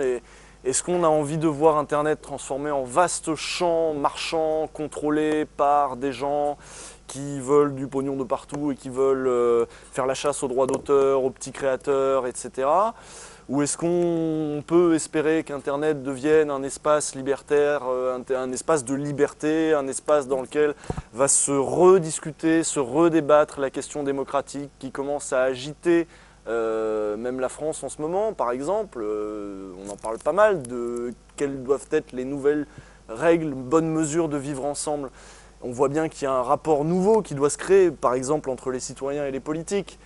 est-ce qu'on a envie de voir Internet transformé en vaste champ marchand, contrôlé par des gens qui veulent du pognon de partout et qui veulent faire la chasse aux droits d'auteur, aux petits créateurs, etc. Ou est-ce qu'on peut espérer qu'Internet devienne un espace libertaire, un espace de liberté, un espace dans lequel va se rediscuter, se redébattre la question démocratique qui commence à agiter même la France en ce moment, par exemple, on en parle pas mal de quelles doivent être les nouvelles règles, bonnes mesures de vivre ensemble. On voit bien qu'il y a un rapport nouveau qui doit se créer, par exemple, entre les citoyens et les politiques.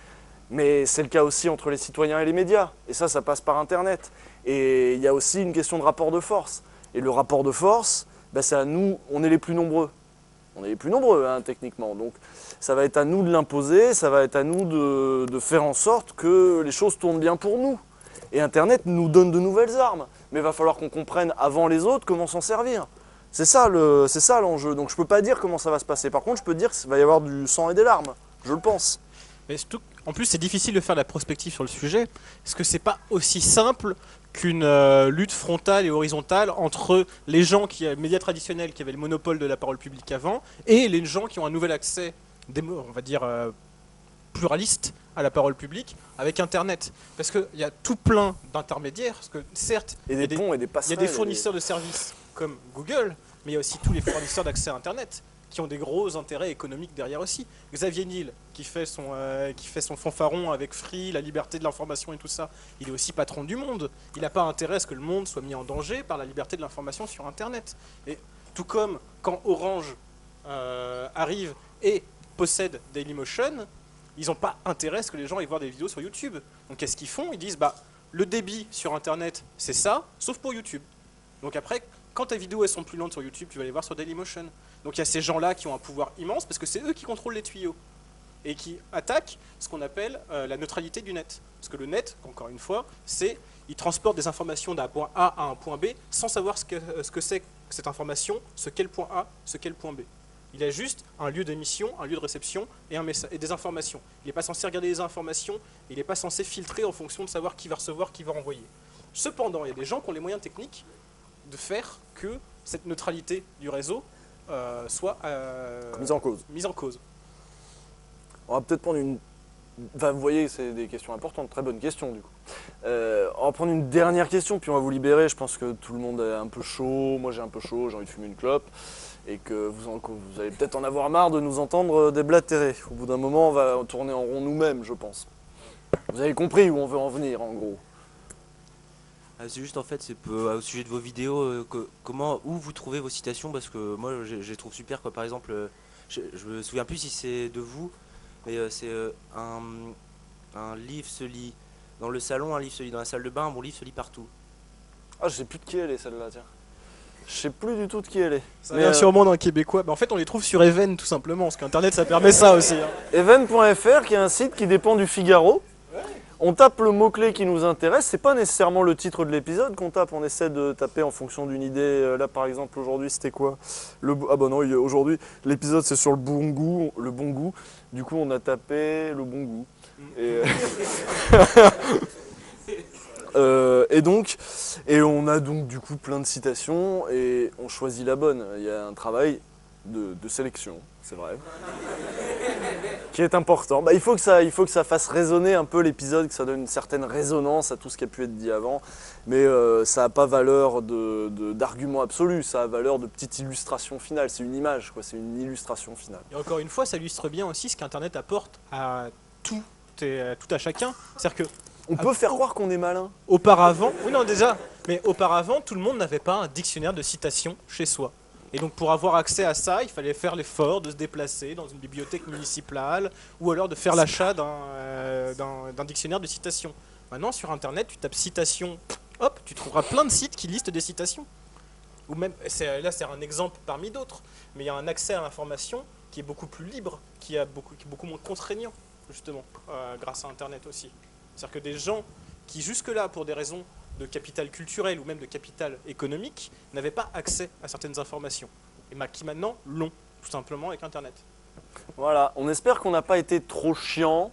Mais c'est le cas aussi entre les citoyens et les médias. Et ça passe par Internet. Et il y a aussi une question de rapport de force. Et le rapport de force, c'est à nous, on est les plus nombreux. On est les plus nombreux, hein, techniquement. Donc ça va être à nous de l'imposer, ça va être à nous de faire en sorte que les choses tournent bien pour nous. Et Internet nous donne de nouvelles armes. Mais il va falloir qu'on comprenne avant les autres comment s'en servir. C'est ça l'enjeu. Donc je ne peux pas dire comment ça va se passer. Par contre, je peux dire qu'il va y avoir du sang et des larmes. Je le pense. Mais surtout, en plus, c'est difficile de faire de la prospective sur le sujet, parce que c'est pas aussi simple qu'une lutte frontale et horizontale entre les gens les médias traditionnels qui avaient le monopole de la parole publique avant, et les gens qui ont un nouvel accès, on va dire, pluraliste à la parole publique avec Internet. Parce qu'il y a tout plein d'intermédiaires, parce que certes, et des ponts et des passerelles. Il y a des fournisseurs de services comme Google, mais il y a aussi tous les fournisseurs d'accès à Internet qui ont des gros intérêts économiques derrière aussi. Xavier Niel, qui fait son fanfaron avec Free, la liberté de l'information et tout ça, il est aussi patron du Monde. Il n'a pas intérêt à ce que le monde soit mis en danger par la liberté de l'information sur Internet. Et tout comme quand Orange arrive et possède Dailymotion, ils n'ont pas intérêt à ce que les gens aillent voir des vidéos sur YouTube. Donc qu'est-ce qu'ils font? Ils disent, le débit sur Internet, c'est ça, sauf pour YouTube. Donc après, quand tes vidéos elles sont plus lentes sur YouTube, tu vas les voir sur Dailymotion. Donc il y a ces gens-là qui ont un pouvoir immense parce que c'est eux qui contrôlent les tuyaux et qui attaquent ce qu'on appelle la neutralité du net. Parce que le net, encore une fois, il transporte des informations d'un point A à un point B sans savoir ce que c'est cette information, ce qu'est le point A, ce qu'est le point B. Il a juste un lieu d'émission, un lieu de réception et des informations. Il n'est pas censé regarder les informations, il n'est pas censé filtrer en fonction de savoir qui va recevoir, qui va renvoyer. Cependant, il y a des gens qui ont les moyens techniques de faire que cette neutralité du réseau soit mise en cause. On va peut-être prendre une... Enfin, vous voyez, c'est des questions importantes, très bonnes questions du coup. On va prendre une dernière question, puis on va vous libérer. Je pense que tout le monde est un peu chaud, moi j'ai un peu chaud, j'ai envie de fumer une clope, et que vous allez peut-être en avoir marre de nous entendre déblatérer. Au bout d'un moment, on va tourner en rond nous-mêmes, je pense. Vous avez compris où on veut en venir, en gros. C'est juste en fait, c'est au sujet de vos vidéos, où vous trouvez vos citations, parce que moi je les trouve super quoi. Par exemple, je me souviens plus si c'est de vous, mais c'est un livre se lit dans le salon, un livre se lit dans la salle de bain, mon livre se lit partout. Ah, je sais plus de qui elle est celle-là, tiens. Je sais plus du tout de qui elle est. Ça vient sûrement d'un Québécois. En fait, on les trouve sur Even tout simplement, parce qu'Internet ça permet ça aussi. Hein. Even.fr, qui est un site qui dépend du Figaro. On tape le mot-clé qui nous intéresse, c'est pas nécessairement le titre de l'épisode qu'on tape, on essaie de taper en fonction d'une idée. Là par exemple aujourd'hui c'était quoi? Ah bah non, aujourd'hui l'épisode c'est sur le bon goût, du coup on a tapé le bon goût. Et on a donc du coup plein de citations et on choisit la bonne. Il y a un travail de sélection, c'est vrai. Qui est important. Il faut que ça fasse résonner un peu l'épisode, que ça donne une certaine résonance à tout ce qui a pu être dit avant. Mais ça n'a pas valeur d'argument absolu, ça a valeur de petite illustration finale. C'est une image, quoi. C'est une illustration finale. Et encore une fois, ça illustre bien aussi ce qu'Internet apporte à tout à chacun. C'est-à-dire que on peut faire croire qu'on est malin. Auparavant, oui non déjà, mais auparavant, tout le monde n'avait pas un dictionnaire de citations chez soi. Et donc pour avoir accès à ça, il fallait faire l'effort de se déplacer dans une bibliothèque municipale ou alors de faire l'achat d'un dictionnaire de citations. Maintenant sur Internet, tu tapes citation, hop, tu trouveras plein de sites qui listent des citations. Ou même, là c'est un exemple parmi d'autres, mais il y a un accès à l'information qui est beaucoup plus libre, qui est beaucoup moins contraignant, justement, grâce à Internet aussi. C'est-à-dire que des gens qui jusque-là, pour des raisons de capital culturel ou même de capital économique, n'avaient pas accès à certaines informations. Et qui maintenant l'ont, tout simplement avec Internet. Voilà, on espère qu'on n'a pas été trop chiant,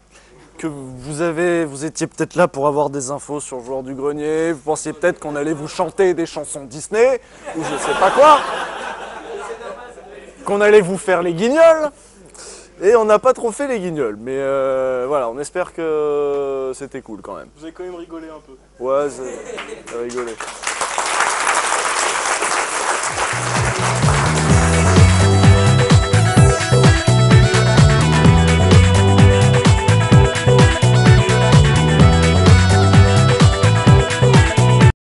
que vous étiez peut-être là pour avoir des infos sur le Joueur du Grenier, vous pensiez peut-être qu'on allait vous chanter des chansons Disney, ou je sais pas quoi, qu'on allait vous faire les guignols, et on n'a pas trop fait les guignols, mais voilà, on espère que c'était cool quand même. Vous avez quand même rigolé un peu. Ouais, c'est rigolé.